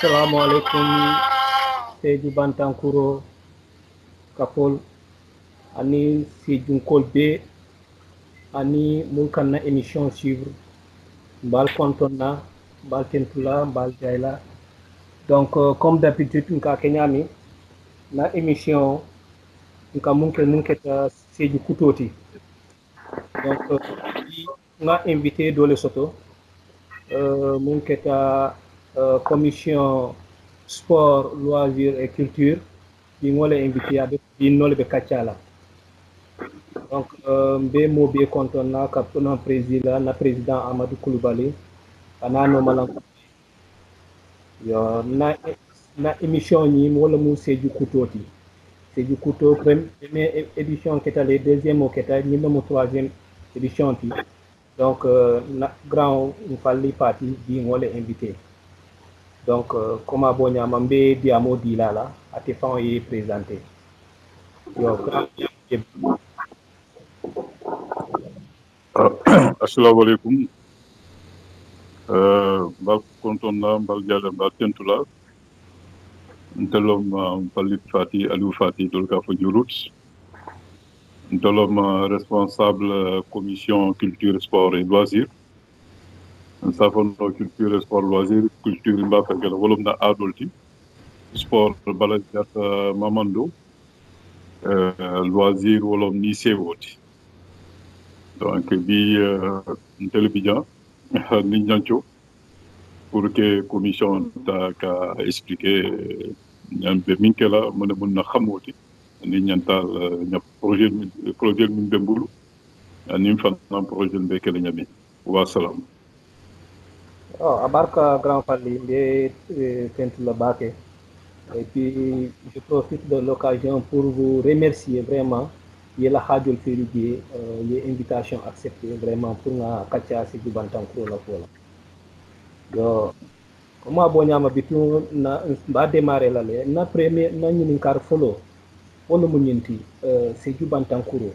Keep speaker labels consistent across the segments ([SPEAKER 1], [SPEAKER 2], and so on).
[SPEAKER 1] assalamu alaikum Seydou Bantankuro Kapol ani Seydou Kolbe ani mulkanna émission suivre mbal kontonna mbal tentula mbal jayla donc comme d'habitude nka kenyami na émission nka munke ta Seydou Kutoti donc nga invité dole soto munke ta commission sport loisirs et culture bi ngole invité abe bi nole be kachala donc mbe mo be konton na kaptona président Amadou Koulibaly anano malam yo na émission ni wala mu Seydou Kutoti Seydou Kuto première édition ketale deuxième o keta ni mo troisième édition ti donc na grand falli parti bi ngole invité donc comment bonya mambe diamo dilala ate fan yi présenté yo
[SPEAKER 2] assalamu alaikum mbal kontonna mbal jale mbal tentula ntelom falli fati aliou fati dolka fo jurut ntelom responsable commission culture sport et loisirs safon culture sport loisir culture mba fekk wolum na adulti sport bala jata mamando loisir wolum ni sewoti donc bi télévision ni ñancho pour que commission ta ka expliquer ñam be minkela mun na xamoti ni ñantal ñap projet min dembulu ni fa projet be kala ñami wa salam.
[SPEAKER 1] Oh, abarka grand Fally mbe tentula bake et puis je profite de l'occasion pour vous remercier vraiment yela hajol ferigi les invitations acceptées vraiment pour nga kacha Seydou Bantankuro la fola yo comment bonyama bitu na ba démarrer la le na premier na ñini kar folo wala mu ñenti Seydou Bantankuro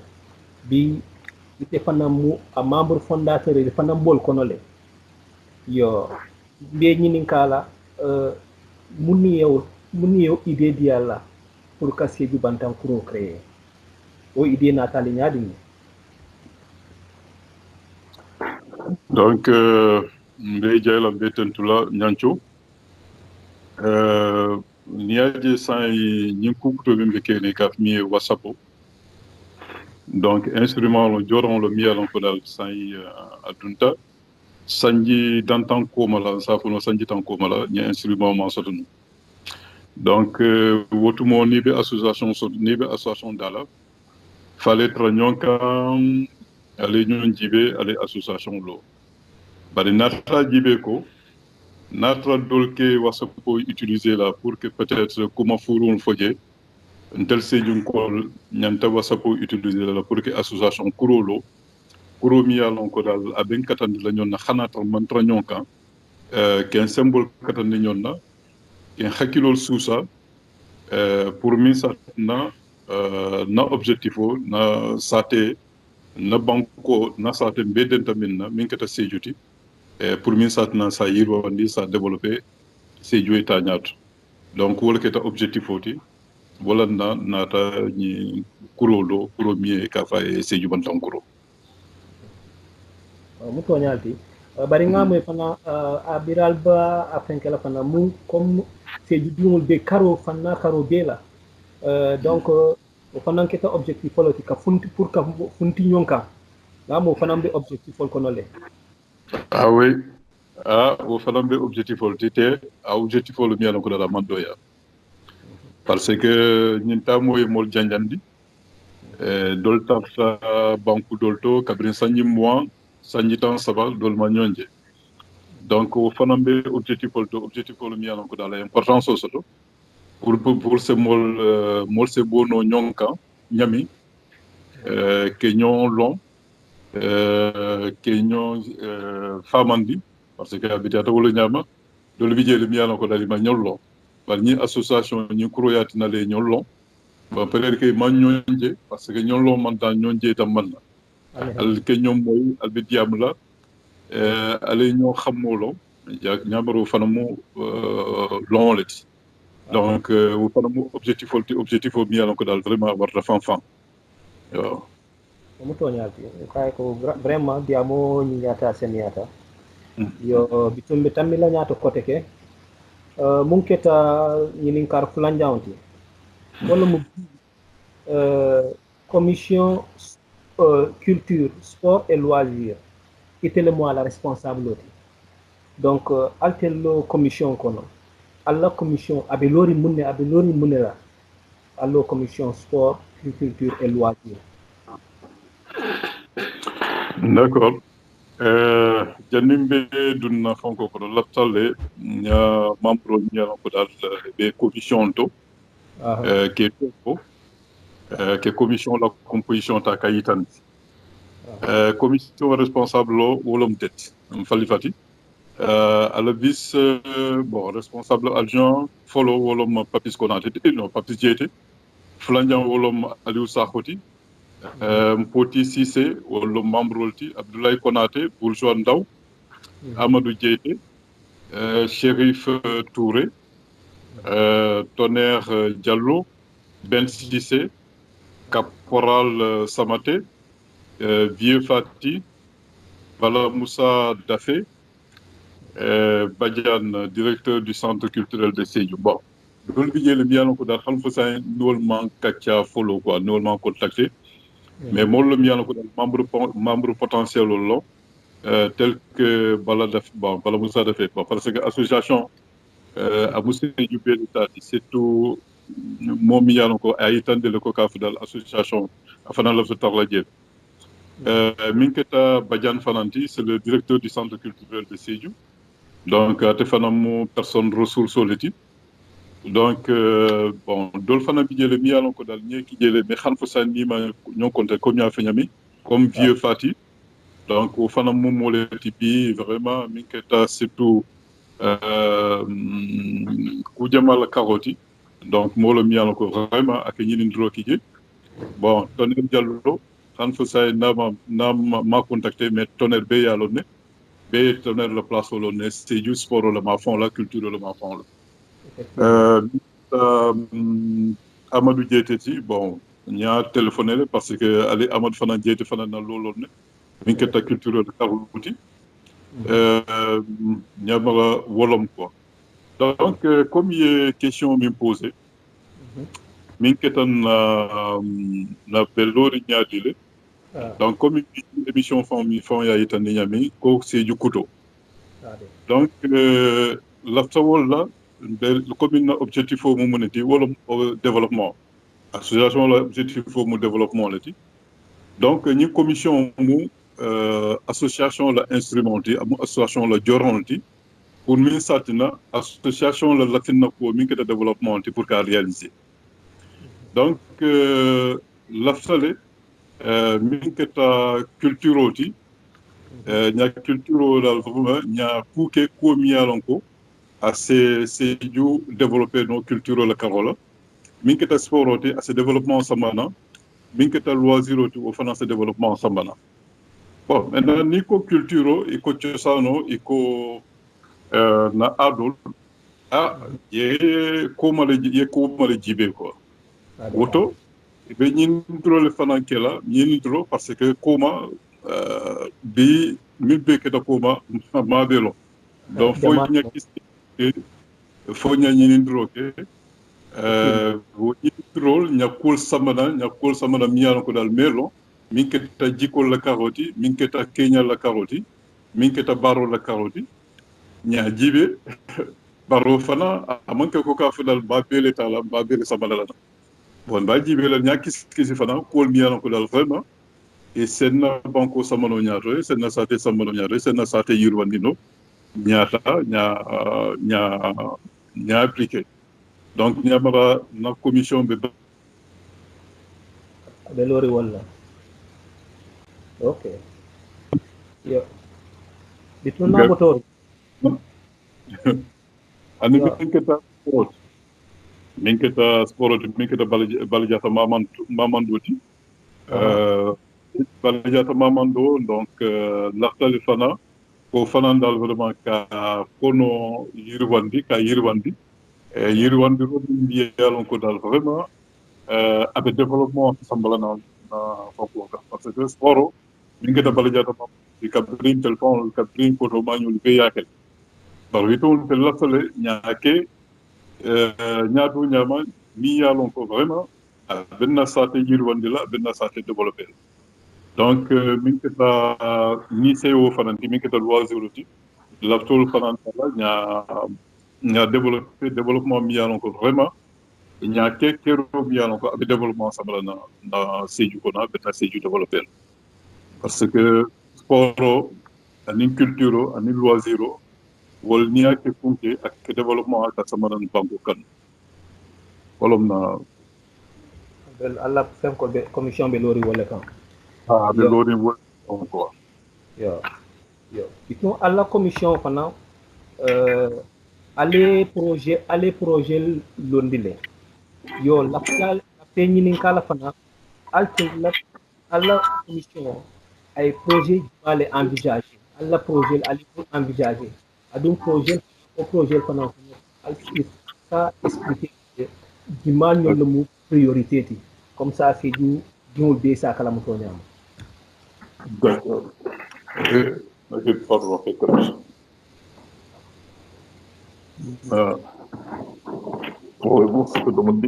[SPEAKER 1] bi ite fanam mu a membre fondateur de fanam bol konole yo mbe ñini kala muni yow idée diala pour que Seydou Bantankuro créer o idée natali ñaadi
[SPEAKER 2] donc mbe jayla mbe tentula ñancho niaje sai ñinkukuto mbe kene kaf mi whatsapp donc instrument lo joron lo mi alon ko dal sai adunta sanji dantan ko mala safuno sanji tan ko mala ñi instrument ma sotunu donc wotumo ni be association dala fallait tranyonka ale ñun jibe ale association lo bari natra jibe ko natra dolke wasapo utiliser là pour que peut-être comment fourun foje ntel sejun ko ñanta wasapo utiliser là pour que association kurolo kuromi alon ko dal aben katandi la ñon na xanata man tranyonka ken symbole katandi ñon na ken hakilol susa pour mi satna na objectif o na sate na banko na sate mbeden taminna min kata sejuti pour min satna sa yiro andi sa développer seju eta ñato donc wala keta objectif oti wala na nata ni kurolo mi ka fa seju Bantankuro
[SPEAKER 1] mu toñalti bari nga moy fana a biral ba afenkela fana mu comme Seydou dumul be karo fana karo bela donc o fanan keta objectif politique funti pour ka funti ñonka la mo fanan be objectif fol kono le
[SPEAKER 2] ah oui o fanan be objectif politique te a objectif lo mi ala ko dala mandoya parce que ñin ta moy mol janjandi dolta fa banku dolto kabrin sanji mois sanji tan sabal dol ma ñonje donc o fanan be objectif lo mi ala ko dala importance o soto pour ce mol se bono ñonka ñami que ñon long que ñon famandi parce que habitata wala ñama do le vidéo le mi ala ko dali ma ñol long par ñi association ñi kuroyati na le ñol long ba peut-être que man ñonje parce que ñol long man ta ñonje tam man al que ñom moy al bi diam la ale ñoo xamolo ya ñamaro fana mu long leti donc wo fana mu objectif o mi yalan ko dal vraiment warta fanfan yo
[SPEAKER 1] omo toñaaki kay ko vraiment diamo ñiñata seniyata yo bitumɓe tan mi lañato côté ke mun keta ñinin kar fulanjawnti walla mo commission culture sport et loisir itele mo ala responsable oti donc altello commission kono alla commission aɓe lori munne la allo commission sport culture et loisir.
[SPEAKER 2] D'accord. Jannimɓe dunna fonko kono laptalle membre ñalan ko dal ɓe commission to ke to ke commission la composition ta kayitan commission responsable o wolom det falli fati ala vice bon responsable adjoint folo wolom Papis Konaté non Papis Diété fulanjan wolom Aliou Sakhoti Mpoti Cissé wala membre wolti Abdoulaye Konaté Bourgeois Ndaw Amadou Diété Chérif Touré Tonnerre Diallo Ben Cissé Caporal Samaté Vieux Fati Bala Moussa Dafé Badiane directeur du centre culturel de Sédhiou. Bon loolu bi jële miyano ko dal Khalifa Sall normalement kacca follow quoi normalement contacté mais moom la miyano ko dal membre potentiel lo tel que Bala Moussa Dafé bon parce que association Abou Sédhiou be tati surtout moom miyano ko ayitande le ko kaf dal association afana la tarla jël Minketa Badiane Fananti c'est le directeur du centre culturel de Sédhiou donc te fanamu personne ressource soliti donc bon dol fana bi jële mi yalon ko dal ñeki jële mais Khalifa Sall ni ma ñon konté comme ña feñami comme Vieux Fati donc o fana mum mo leti bi vraiment Minketa surtout ku jamal karoti donc mo lo mi yalon ko vraiment ak ñi ndro ki ji bon Tonnerre Diallo Khalifa Sall ma contacté mais Tonnerre be yalon ne be Tonnerre la place lo ne c'est juste sport le ma fond la culture le ma fond la Amadou Diété ci bon ñaa téléphoné parce que ali Amadou Fana Diété fana na looloo ne mi ngi ta culture de Karouti ñamala wolom quoi donc comme y question mi posé mi ngi tan na belori ñaadile donc comme émission fond ya yitan ni ñami ko Sédhiou Couto donc la tawol la le commune objectif au moment de wala développement association la objectif au développement la ti donc ni commission mu association la instrumenté amu association la joronti pour min satina association la latina ko min ke développement ti pour ka réaliser donc la fale min ke ta culture oti nya culture la vraiment nya kuke ko mi yalonko assez Sédhiou développer nos cultures la carola minketa sport oti assez développement samana minketa loisir oti au finance développement samana bon maintenant niko culture iko ciosano iko na adol ye ko male jibe quoi woto be ñin dro le fanankela ñin dro parce que koma bi milbe ke da koma ma belo donc faut fo ñañini droke wo drol ñakul samana miyano ko dal melo min keta jikol la karoti min keta kenya la karoti min keta baro la karoti nya jibe baro fana amanke ko ka fudal ba bele tala ba bele samana la bon ba jibe la nya kisi fana ko miyano ko dal vraiment et senna banko samano ñaato senna sate samano ñaato senna sate yurwandino ñaata ña appliqué donc ñamara na commission be
[SPEAKER 1] lori walla ok yo bituna motor
[SPEAKER 2] ani minketa sport minketa balajata mamandoti balajata mamando donc l'artale fana ko fanan dal vraiment ka kono yirwandi yirwandi ɗo ɗum mbiyalon ko dal vraiment aɓe développement sambala na fanko ka par ce que sport o min keta balajata mam kabrin téléphone kabrin photo mañol be yakel bar wi toon tel laftale ñaake ñaatu ñama mi yalon ko vraiment benna sate yirwandi la benna sate développé donc min keta ni sewo fananti min keta loisir uti laftol fanantala ña développement mi yalon ko vraiment ñaake kero mi yalon ko aɓe développement sabala na Sédhiou kona benna Sédhiou développé parce que sport o anin culture o anin loisir o wol niyake funke ak développement aka samanan banko kan wolom na
[SPEAKER 1] Allah fenko be commission be lori wala kan
[SPEAKER 2] ɓe lori wol on quoi
[SPEAKER 1] yo itno Allah commission fana ale projet londile yo la ñinin kala fana altin la commission ay projet bale envisager alla projet ali pour envisager adum projet fana alti ça expliquer di mal ñol mu priorité ti comme ça c'est du be sa kala mo toñam
[SPEAKER 2] d'accord ok pardon fait comme ça bon c'est que demande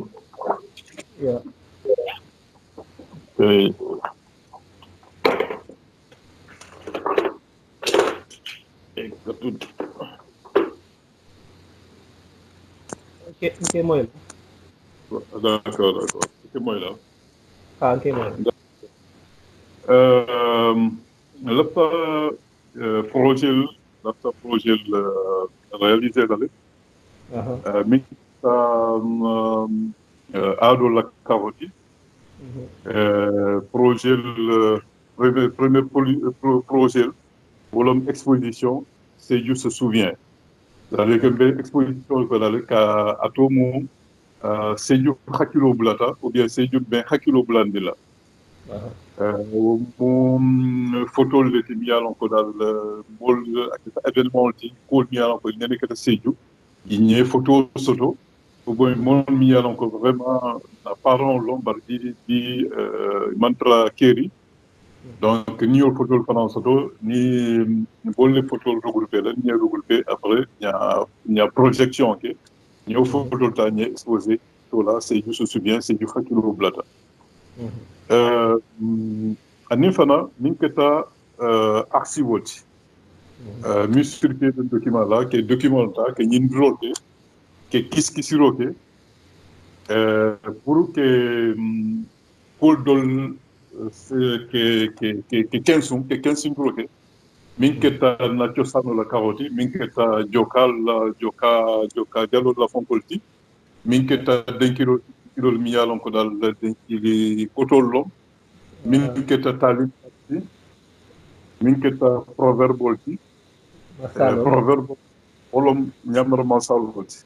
[SPEAKER 1] yeah ok moy
[SPEAKER 2] d'accord ok moy là
[SPEAKER 1] ok moy
[SPEAKER 2] lafta projet réalisé dale min aɗo la karoti projet premier projet wolom exposition Sédhiou se souvient c'est-à-dire que be exposition ko dale ka atomu Sédhiou hakkilo bulata ou bien Sédhiou ben hakkilo bulandila photo le ti miyalon ko dal mol événement ti ko miyalon ko nene kata Sédhiou ñe photo soto ko boy mon miyalon ko vraiment na parent lombardi di mantra keri donc ni yo photo pendant soto ni bolle photo regroupé là ni regroupé après il y a projection ok ni yo photo ta ni exposé to là c'est juste se souvient c'est du fakilo blata ani fana min keta archivote mi circuler le document là que document ta que ni droke que kiskiroke pour que Paul Dol que 15 droke min keta na ciosano la karoti min keta joka dialo la fonkolti min keta denkiro mi yalon ko dal denkili kotollo min keta talib min keta proverbe olom nyamar masaloti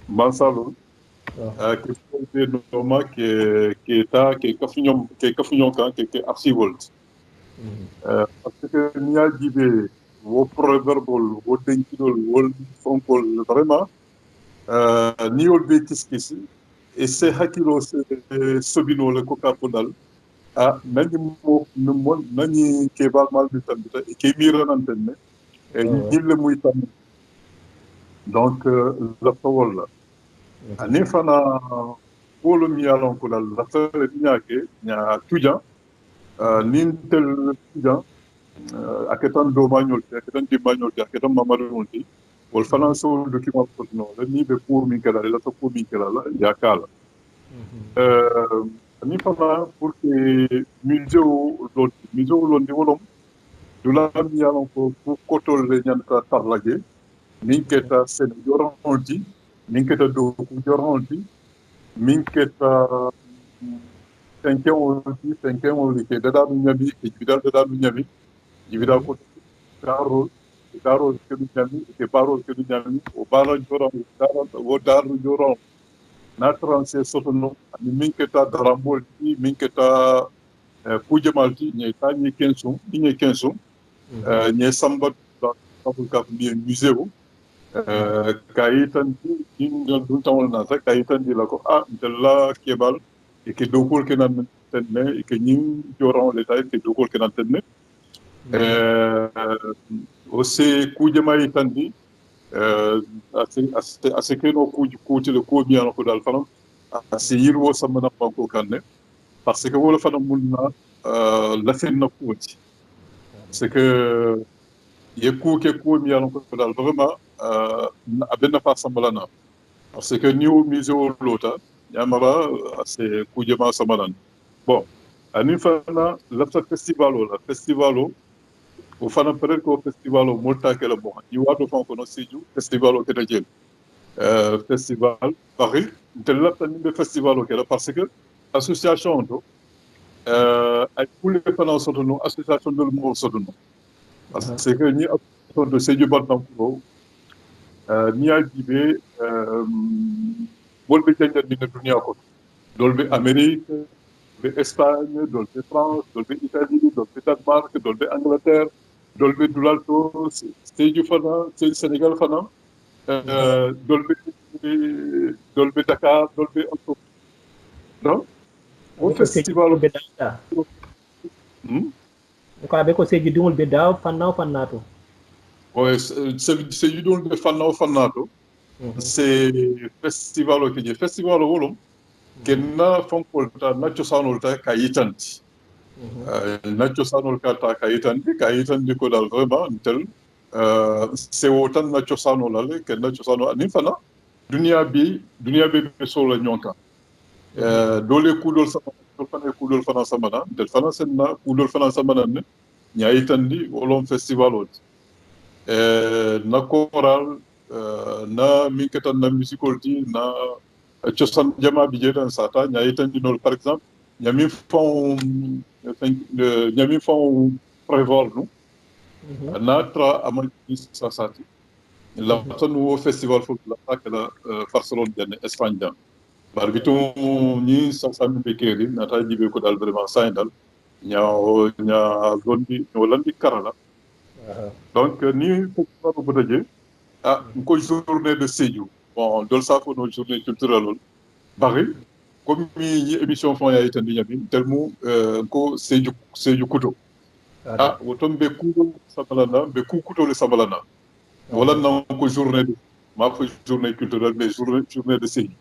[SPEAKER 2] masalo que c'est normal que kafunyom kan que archivolt parce que niya jibe wo proverbe wo denkidol wo fonkol vraiment ni ol be kiskisi et c'est hakilo sobino le coca podal nani ke bal mal bi tambita et ke miranantene et ñille muy tam donc la tawalla ani fana polo mi yalon ko dal la tawalla ñake nya tuja nin tel tuja aketan do mañol aketan di mañol aketan mamadou ti wol fana so document ko no la ni be pour min kala la to pour min kala la yakala ani fana pour que museo londi wolom dula mi yalon ko pour kotol le ñanta tarlage min keta sen joronti min keta do ku joronti min keta cinquième on ke dada du ñami e jibidal ko daro ke du ñami ke baro ke du ñami o bala joron daro joron na transé sotono ani min keta darambol ti min keta kujamalti ñe tani kensum ñe samba sabul ka mi musée kayitandi ɗin ɗum tawol nata kayitandi la ko ntella keɓal eke dowkol kenan tenne eke ñin joran l'état eke dowkol kenan tenne aussi kujema yitandi ase keno kuutile ko miyano ko dal fanam ase yirwo sammana banko kanne parce que wala fana mulna lafinna kuuti c'est que ye kuuke ko miyano ko dal vraiment abenna fa sambalana parce que ni o musée o lota yamara ase kujema samalan bon ani fana lafta festival o fana peut-être que festival o molta kala bon ni wato fan ko no siju festival o keta jel festival Paris tel lafta ni festival o kala parce que association do ay kule fana sotono association do mo sotono parce que ni association de siju bantam ko ni aljibe wolbe jangande ni dunia ko dolbe Amérique dolbe Espagne dolbe France dolbe Italie dolbe Danemark dolbe Angleterre dolbe dulalto stage fana Sénégal fana dolbe Dakar dolbe Anto non o festival
[SPEAKER 1] bedata ko abe ko seji dungol bedaw fannato
[SPEAKER 2] c'est dolbe fannato c'est festival o keje festival o wolum kenna fonkolta nacco sanolta ka yitanti nacco sanol kata ka yitanti ko dal vraiment tel sewo tan nacco sanolale ken nacco sanol anin fana dunia be be solo nyonka dole kudol fana samana tel fana senna kudol fana samana ne nyayitandi wolon festival ot na choral na minketan na musicolti na cosan jama bi jeeɗan sata ñayitandinol par exemple ñamin fon prévol nu natra amaji sasati latan wo festival fof latakela Barcelone jane Espagne jam bar bitum ñi sasami ɓe keeri nata jiɓe ko dal vraiment sayndal ña gondi no landi karala donc ni festival o botaje ko journée de Sédhiou bon dol safo no journée culturelle bari comme mi émission fon yayi tan ñami telmu ko Sédhiou kuto woton be kudo sabalana be kuto le sabalana wala non ko journée de ma fa journée culturelle mais journée de Sédhiou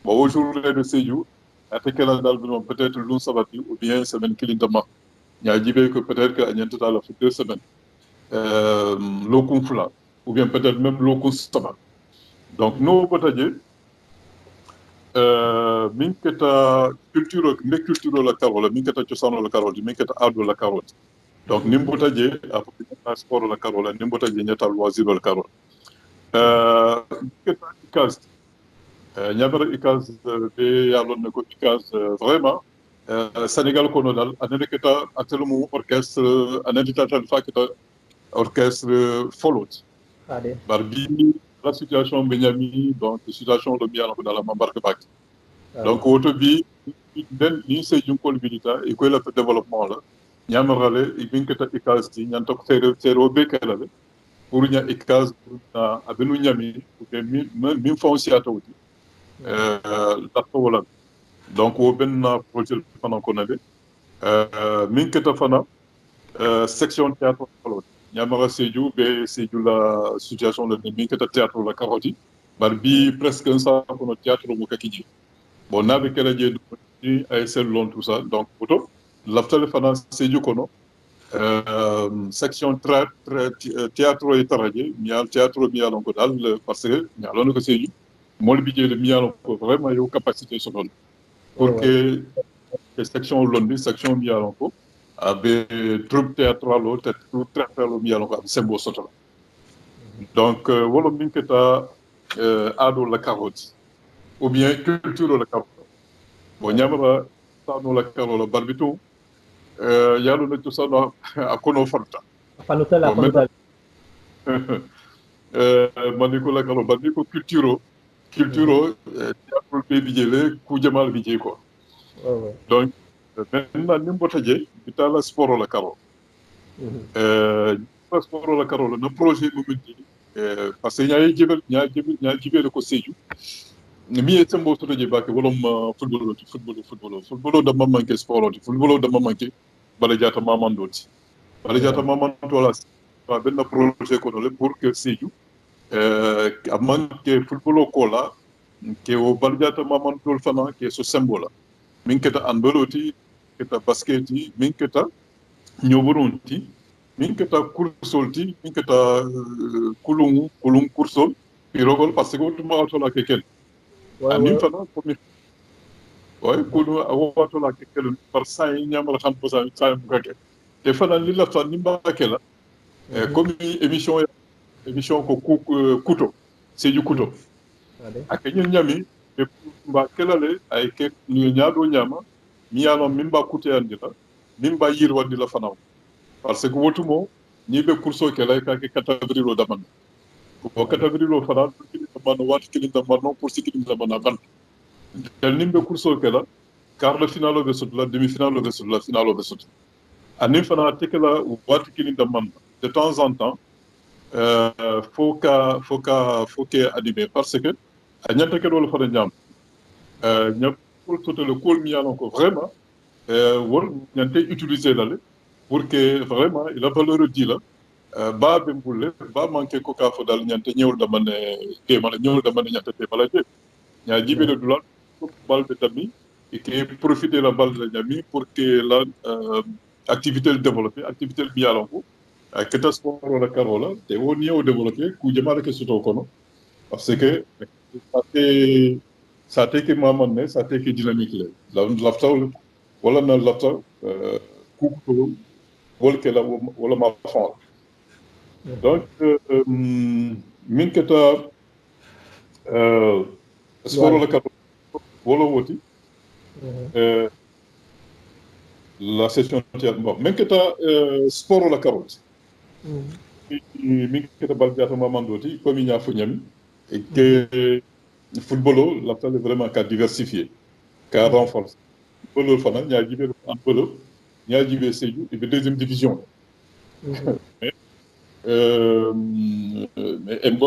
[SPEAKER 2] bon journée de Sédhiou atekela dal peut-être lu sabati ou bien semaine kilindama ñaa jibe que peut-être que añantata la 2 semaines lokun fula ou bien peut-être même lokun saba donc no botaje min keta culture la carola min keta cosano la carola min keta ado la carola donc nim botaje a sport la carola nim botaje ñata loisir la carola keta ikaz ñabara ikaz be yalon ne ko ikaz vraiment Sénégal kono dal anene keta atelmu orchestre anene tata faketa orchestre folot barbi la situation Benjamin donc situation de bien dans la mambarque bac donc auto bi den ni se junkol milita e ko la développement la ñamarale e bin keta ikaz ti ñantok sero be kala be pour ña ikaz na abenu ñami min fonciato ti la wala donc o ben na projet fana ko nabe min keta fana section théâtre folot ñamara Sédhiou be Sédhiou la situation de min keta théâtre la caroti barbi presque un sa kono théâtre mo kakiji bon nabe kala je ni ay long tout ça donc photo laftal fana Sédhiou kono section théâtre et taraje mial théâtre mial ko dal parce que ñalon ko Sédhiou mol bi je mial ko vraiment yo capacité so don pour que section londi section mial ko abe troupe théâtrale o troupe théâtrale o mial ko sembo soto donc wolo min keta ado la carotte ou bien culture la carotte bon ñamara sano la carotte barbitu yalo na to sano akono farta
[SPEAKER 1] fanutala
[SPEAKER 2] maniko la carotte barbitu culture théâtre be bijele ku jamal bije ko donc maintenant nimbotaje bitala sport la carotte sport la karola na projet momenti parce que ñayi ko seju mi e tembo to je bake wolom football da manke sport football da manke bala jata mamandoti bala jata mamando la ba benna projet ko le pour que seju a manke football ko la ke o bala jata mamandol fana ke so symbole min keta andoloti keta basketi min keta ñoboronti min keta kursolti min keta kulung kursol pirogol parce que wotuma autola kekel anim fana komi way kulu awatola kekel par say ñamal xam ko sa bugake te fana li la fa nimba kela comme émission ko kuto seju kuto ak ñun ñami e mba kelale ay ke ñu ñaado ñama mi yalo mimba kuté andila mimba yirwandi la fanaw parce que wotumo ni be kurso ke lay ka ke katabrilo daman ko katabrilo fana man wat kilin da man pour sikilin da man ban tel nimbe kurso ke la quart de finale be sut la demi finale be sut la finale be sut anim fana tekela wat kilin da man de temps en temps faut que animer parce que ñanta ke do fa ñam ñap pour tout le col mi alon ko vraiment wor ñante utiliser la pour que vraiment il a valeur di la ba be mbulle ba manke ko ka fo dal ñante ñewul dama ne ke mala ñewul dama ne ñante te bala je ñaa jibe le doulal balle de dami et que profiter la balle de dami pour que la activité le développer activité le bialon ko que ta sport la carola te woni o développer ku jamaale ke soto kono parce que ça te que maman ne ça te que dynamique la lafta wala na lafta ku ko wol ke la wala ma fond donc min keta sport la carola wala woti la session bon min keta sport la carotte min keta baldiata mamandoti comme il y a fonyami et que football la est vraiment qu'à diversifier qu'à renforcer football fana nya jibe en polo nya jibe seju et deuxième division mais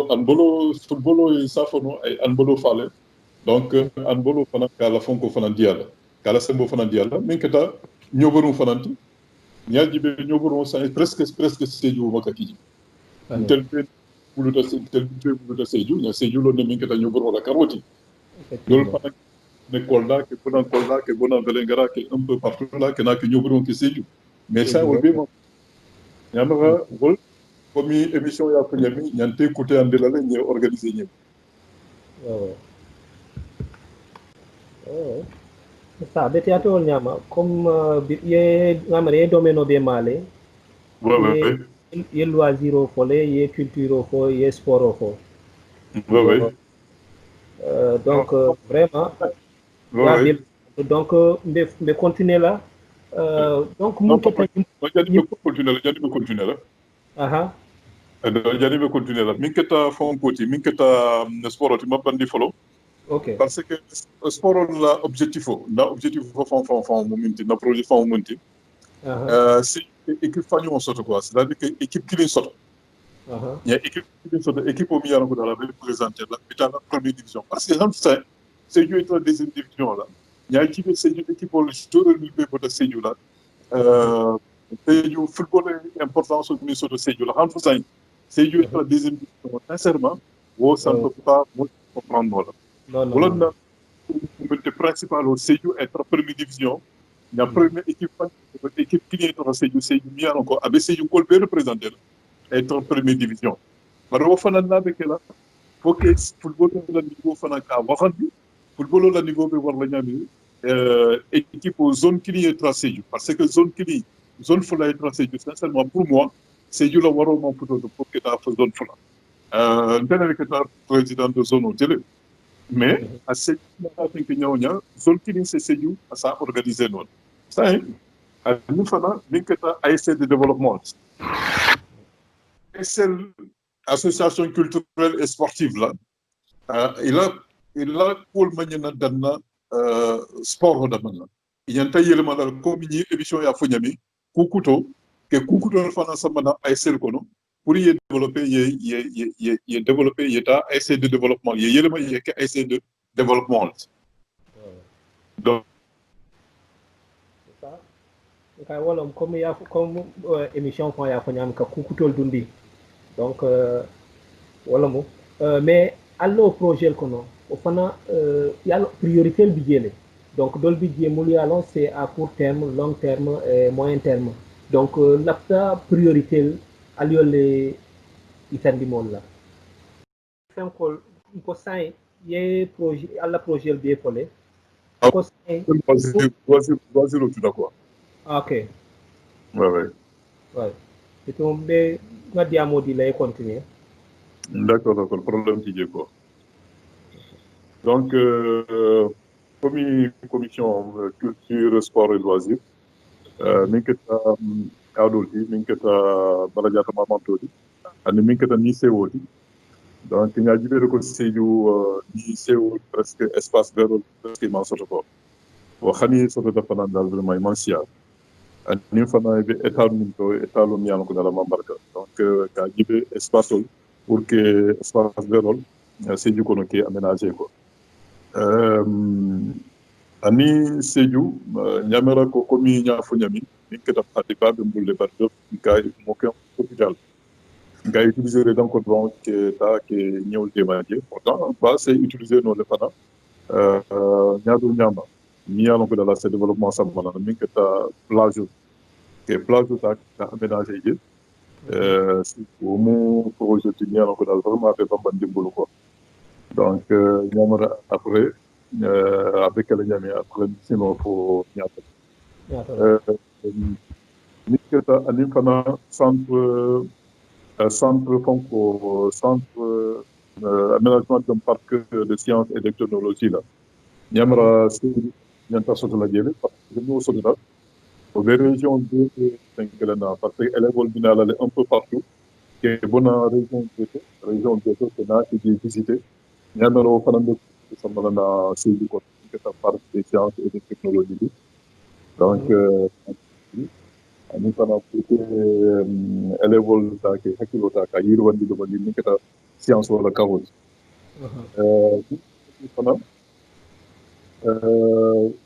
[SPEAKER 2] en bolo football ça fono ay en bolo fale donc en bolo fana kala fonko fana diala kala sembo fana diala min keta ñoboru fananti nya jibe ñoboru sa presque seju makati tel buluta seju nya seju lo ne min keta ñoboru la karoti dol fana ne kolda ke bona velengara ke un peu partout là que na que ñoboru ke seju mais ça on bien ñamara wol comme émission ya ko ñami ñante côté andela la ñe organiser ñe
[SPEAKER 1] ça beti atol ñama comme ye ngamare domaine be malé ye loisir o fole ye culture o fo ye sport o fo donc vraiment donc mbe continuer là donc
[SPEAKER 2] mon continuer là
[SPEAKER 1] aha
[SPEAKER 2] jadi be continuer là min keta fon poti min keta sport ti mabandi follow
[SPEAKER 1] ok
[SPEAKER 2] parce que sport la objectif fon momenti na projet fon momenti c'est équipe fanyo soto quoi c'est-à-dire que équipe qui soto il y a équipe au milieu dans la représenter là mais dans la première division parce que c'est jouer dans la deuxième division là il y a équipe c'est équipe au joueur niveau de ces là c'est du football important sur le sur ces là c'est jouer dans la deuxième division sincèrement ça ne peut pas comprendre non le principal c'est jouer être première division la première équipe qui est dans c'est bien encore avec c'est jouer bien représenté être en première division. Mais au final, il faut que le football au niveau football au niveau de équipe aux zones qui est tracée. Parce que zone qui zone folle est tracée. Sincèrement, pour moi, c'est du laboratoire pour que tu aies zone folle. Je suis président de zone au télé. Mais à cette zone qui c'est du à ça organiser non. Ça, nous faisons un essai de développement. C'est l'association culturelle et sportive là. Il a pour le manière d'anna sport d'amana. Il y a un taillé le mandat comme une émission ya fonyami kukuto que kukutol fana samana ay sel kono pour y développer y développer yeta essai de développement y yelema y que essai de développement donc
[SPEAKER 1] c'est ça kay wala comme ya comme émission fa ya fa ñam ka kukutol dundi donc wala mo mais allo projet kono o fana yalla priorité bi jélé donc dol bi jémul yalla c'est à court terme long terme et moyen terme donc la priorité alio le itandi mon la fen ko ko sai ye projet alla projet bi folé ko sai
[SPEAKER 2] vas-y tout d'accord
[SPEAKER 1] ok
[SPEAKER 2] ouais
[SPEAKER 1] c'est un be nga diamo di lay continuer
[SPEAKER 2] d'accord problème qui quoi donc commission culture sport et loisirs min keta adulti min keta baladiata mamantodi ani min keta ni sewoti donc nga jibere ko seju ni sewo presque espace vert presque man soto ko wa khani soto da fana dal vraiment immensia ani fana be état min to état lo mi ko dala mambarka donc ka jibe espace pour que espace vert seju ko no ke aménager ko ani seju nyamera ko komi nyafu nyami min keta pratika be mbulle bardo ka mo ko hôpital nga utiliser les dents donc que ñew démager pourtant ba c'est utiliser non le fana ñaadu ñamba ni yalon ko dala c'est développement sabana min keta plage que plage ta aménager je c'est au mo projet ni yalon ko dala vraiment fait bamba dimbulu ko donc ñamara après avec le ñami après sinon faut ñata ni keta anim fana centre aménagement d'un parc de sciences et de technologie là. Niamara c'est ñanta soto la jëlé parce que nous soto là au région de Saint-Helena parce que elle évolue bien là un peu partout que bonne région de que na qui visiter Niamara au fanande ça malana c'est du côté que ça parc de sciences et de technologie donc ani fana pour elle évolue ta ke hakilo ta ka yirwandi do bandi ni keta science wala kawol fana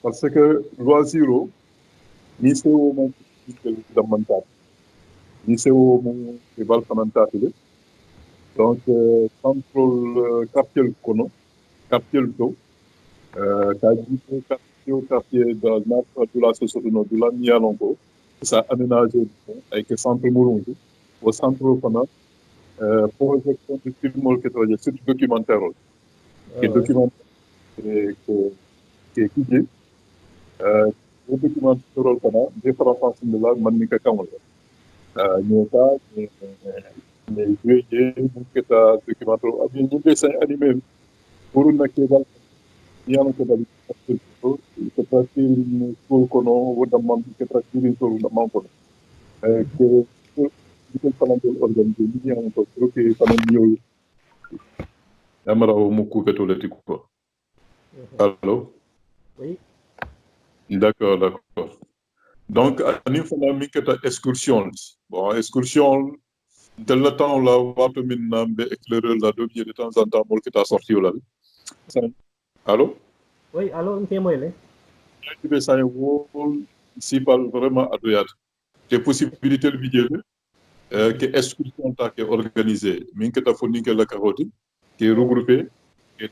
[SPEAKER 2] parce que loisiro ni sewo mo da manta ni sewo mo e bal fanantati donc contrôle quartier kono quartier to ka di quartier dans notre la société no de la mialongo ça aménagé avec le centre Murungu au centre pendant projection de film que c'est documentaire qui est documentaire qui est étudié le documentaire pendant différents façons de la manika kamala nyota mais jouer que ta documentaire a bien des dessins animés pour une kebal yano ko dali ko prati ko kono wodam que prati ko dam ko que il fallait organiser ni en tant que fallait mieux amara o muku betoleti quoi allô
[SPEAKER 1] oui
[SPEAKER 2] d'accord donc ani fana mi kata excursion bon excursion de le temps là wato min nambe éclaireur la de temps en temps mol kita sorti là allô
[SPEAKER 1] oui allô nté moy le
[SPEAKER 2] tu be ça si parle vraiment adoyat des possibilités de vidéo que excursion ta qui est organisée min kata fonni que la carotte qui est regroupé et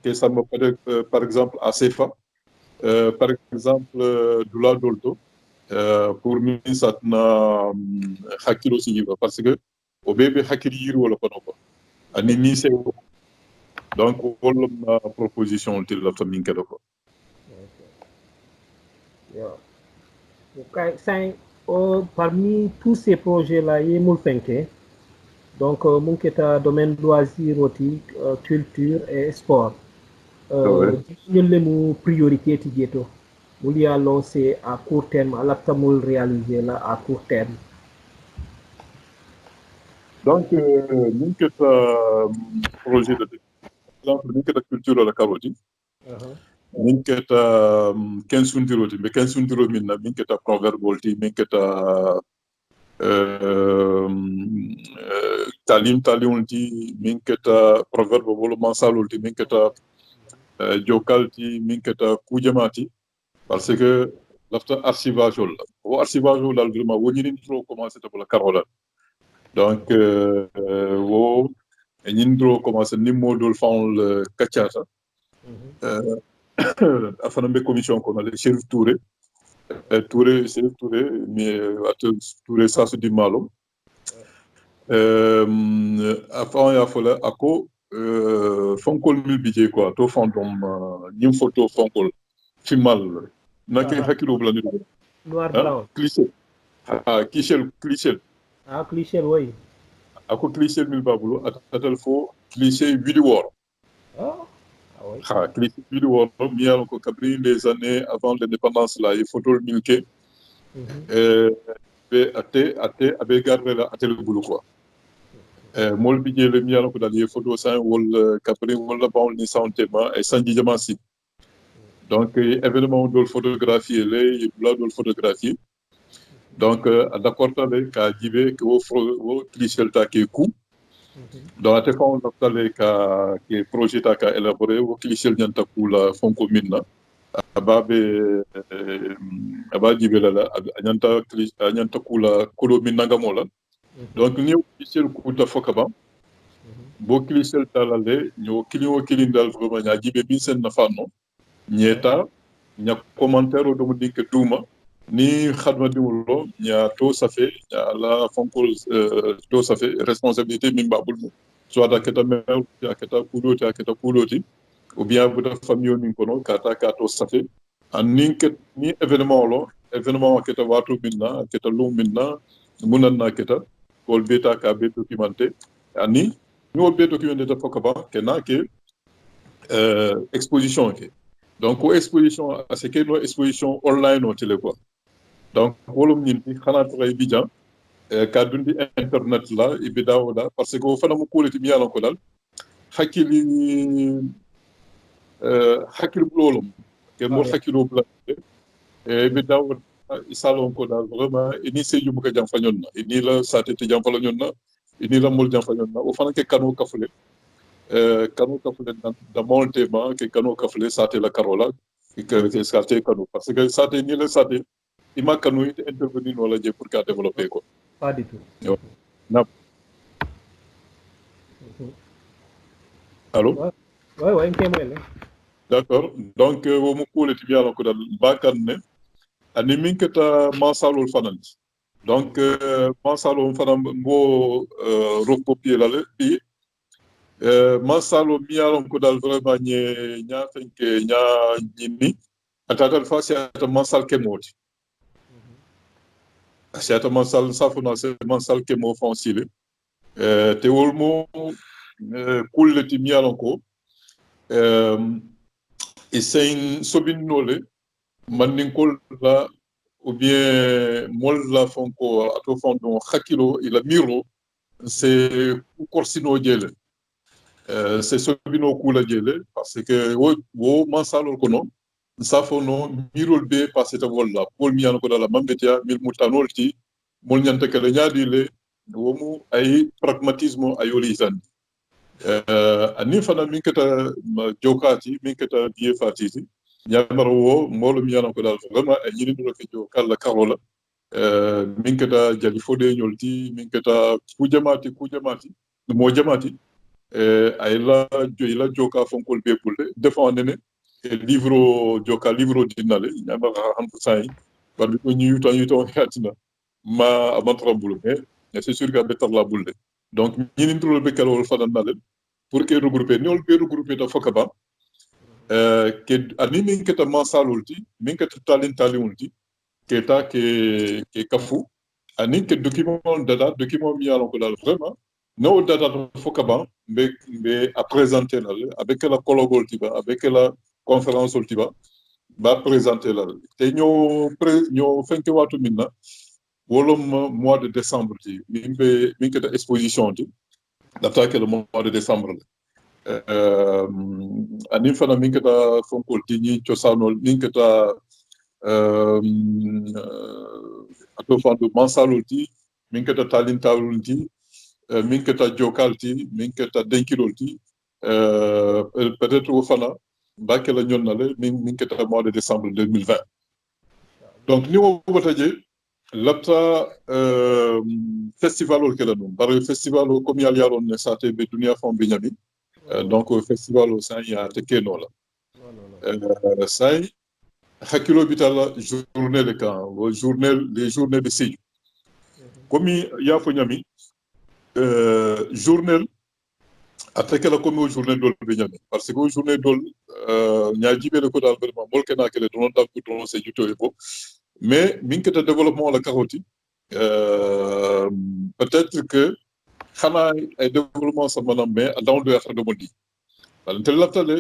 [SPEAKER 2] que ça me peut par exemple à CFA par exemple Doula Dolto pour min satna hakilo sigiba parce que au bébé hakiri yiri wala kono ko ani ni c'est donc wala ma proposition de la famille kala ko
[SPEAKER 1] okay parmi tous ces projets là yi mul fenke donc mun keta domaine loisir oti culture et sport ñu lemu priorité ti jeto mul ya lancé à court terme à l'aptamul réaliser là à court terme
[SPEAKER 2] donc mun keta projet de exemple mun keta culture la carotte min keta 15 sundiroti mais 15 sundiro min na min keta proverbe volti min keta talim taliolti min keta proverbe wala mansalolti min keta jokalti min keta kujamati parce que lafta archivage la o archivage la vraiment woni trop commencer to la carola donc wo ñin dro commencer ni modul fon le katiata afana be commission ko le Chérif Touré Chérif Touré mais Touré ça se dit malo avant ya fola ako fonkol mi bije quoi to fondom ñim photo fonkol filmal nake hakilo bla ni
[SPEAKER 1] noir blanc
[SPEAKER 2] cliché cliché
[SPEAKER 1] cliché oui
[SPEAKER 2] ako cliché mil babulo atal fo cliché vidéo
[SPEAKER 1] oui
[SPEAKER 2] cliché vidéo mi yalo ko kabri les années avant l'indépendance là il photo milke be ate abe garre la atel bulu quoi mol bi jele mi yalo ko dal ye photo sa wol kabri wala bon ni santement et sanji jamasi donc événement dol photographier les bla dol photographier donc d'accord avec ka jibe ko wo cliché ta ke ku donc ate fa on tale ka ke projet ta ka élaboré wo cliché nyanta ku la fonko minna ababe abaji bela nyanta ku la kolo minna ngamola donc ni cliché ku ta fokaba bo cliché ta la le nyo kilio kilindal vraiment nya jibe bin sen na fanno nyeta nya commentaire do mo dik duma ni khadma diwlo nya to ça fait la fonkol to ça fait responsabilité min babul soit da keta mel ya keta kuloti ou bien bu da famille min kono kata kato ça fait an ni événement keta watu minna keta lu minna munanna keta kol beta ka be documenté ani ni o be documenté ta fokaba kena ke exposition ke donc exposition à ce que no exposition online o tele quoi donc wolum ñinti xana tray bijan ka dundi internet la ibida wala parce que fana mu koleti mi yalan ko dal hakili bulolum ke mo hakilo bla ibida wala isalon ko dal vraiment ini seju bu ka jam fanyon na ini la sate te jam fanyon na ini la mol jam fanyon na o fana ke kanu kafule da montement ke kanu kafule sate la carola que sate kanu parce que sate ni la sate ima kanu intervenir wala je pour ka développer quoi
[SPEAKER 1] pas du tout
[SPEAKER 2] non allô
[SPEAKER 1] ouais nkemel
[SPEAKER 2] d'accord donc wo mu kule ti bialo ko dal bakan ne ani min kata masalul fanan donc masalul fanan bo recopier la bi masalo miyalon ko dal vraiment nya fenke nya jinni atata fa ata masal kemoti ata masal safuna se masal kemo foncile te wolmo kulleti miyalon ko e sen sobin nole mannin kol la ou bien mol la fonko ato fondo hakilo ila miro c'est corsino jele c'est sobino kula jele parce que wo masalol kono safono mirol be parce que wala pol mi ko dala mambetia mil mutanolti mol nyanta kala nyaadi le womu ay pragmatisme ayoli zan ani fana min kata jokati min kata die fatiti nyamaro wo molo mi ko dal vraiment ay yini do ke jokalla karola min kata jali fode nyolti min kata kujamati mo jamati ayla joka fonkol be pulle defendene livro dinale nyama 100% par ko nyuto hatina ma amantra bulu mais c'est sûr que betar la bulle donc ñini ndro be kala fa danale pour que regrouper ta fokaba que ani min keta masalulti min keta talentulti keta ke kafu ani ke document mi alon ko dal vraiment no data fokaba be à présenter là avec la collabol tiba avec la conférence tiba ba présenter là te ño fenke watu minna wolom mois de décembre ti min keta exposition ti d'attaque le mois de décembre ani fana min keta fonkol ti ni ciosanol min keta ato fandu mansalol ti min keta talintawolti min keta jokalti min keta denkilolti peut-être o fana bakela ñonnale min keta mois de décembre 2020 donc ni wo wotaje lapta festival ol kela ɗum bare festival o comme yal yaron ne sate be dunia fon be ñami donc festival o san ya te kenola say hakkilo bitala journée de camp les journées de Sédhiou comme ya fo ñami journée attaque la comme journée dol be ñami parce que journée dol ñaajibe ko dal vraiment molkena kele don dal ko don Sédhiou to ebo mais min keta développement la caroti peut-être que xana ay développement sa manam mais dans de affaire de modi wala tel latale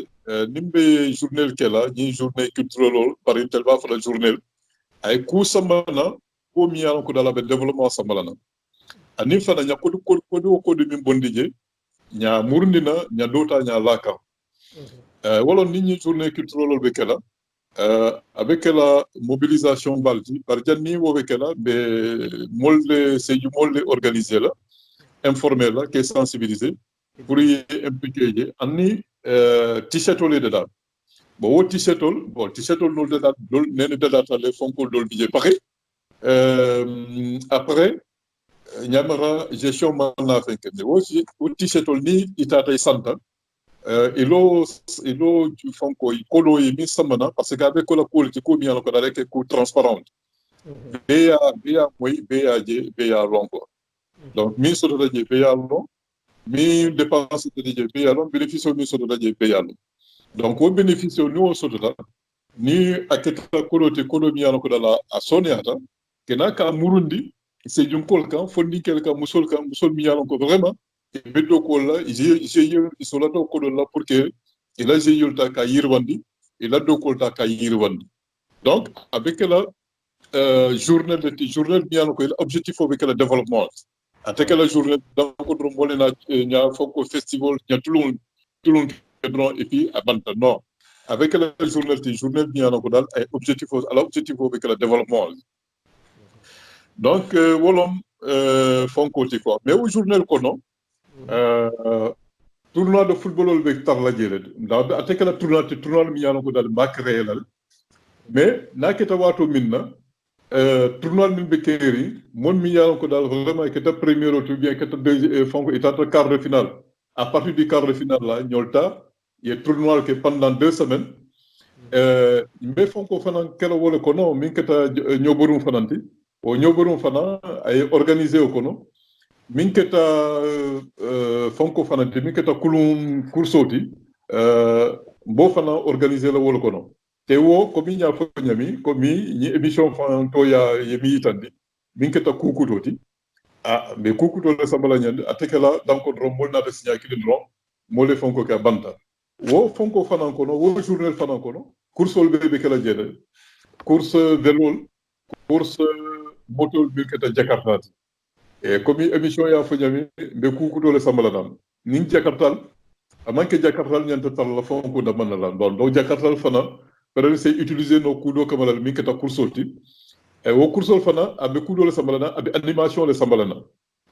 [SPEAKER 2] nimbe journée kela ni journée culturelle par une telle va la journée ay ku samana ko mi yalan ko dala be développement sa malana ani fana nya ko min bondije nya murndina nya dota nya laka wala nit ñi journée culturelle be kela avec la mobilisation balti par janni wo be kela be molde Sédhiou molde organisé la informé la qui sensibiliser pour y impliquer anni t-shirt ole de dal bo wo t-shirt ol no de dal dol nene de dal les fonko dol bije pareil après ñamara gestion manna fenke ne wo t-shirt ol ni itata santa ilo fonko kolo yi mi samana parce que avec la qualité ko mi ko dale ke ko transparent BA moy BA lonko donc mi soto daje BA long mi dépense daje BA long bénéfice mi soto daje BA long donc au bénéfice ni o soto da ni aketa kolote mi ko dala a soniata kena ka murundi c'est jum kolka fondi kelka musol mi ko vraiment beddo ko la j'ai isolato ko la pour que il a j'ai yulta ka yirwandi il a do ko ta ka yirwandi donc avec la journée bien ko objectif avec le développement attaque la journée donc ko drum bolena nya foko festival nya tulun et puis abanta non avec la journée bien ko dal ay objectif avec le développement donc wolom fonko ti quoi mais au journée ko non tournoi de football ol be tar la jele ndaw attaque la tournoi mi yana ko dal mak réel mais naketa wato minna tournoi min be keri mon mi yalan ko dal vraiment que ta premier ou bien que ta deuxième fonko état quart de finale à partir du quart de finale là ñolta y tournoi que pendant 2 semaines mais fonko fana kala wala ko no min kata ñoborum fananti o ñoborum fana ay organisé o kono min kata fonko fananti min kata kulum kursoti bo fana organisé la wala kono te wo komi nya fo nyami komi ni émission fan to ya yemi tandi min keta kukutoti mais kukuto le sambala nyande atekela donc rombol na de signa kili ron mole fonko ka banta wo fonko fanan kono wo journée fanan kono course ol be kala jede course vélo course moto bi keta jakarta et komi émission ya fo nyami be kukuto le sambala nam nin jakartal amanke jakartal nyanta tal la fonko da manala donc jakartal fanan peut-être c'est utiliser nos coups comme la mi kata course ulti et au course fana abe kudo le sambalana abe animation le sambalana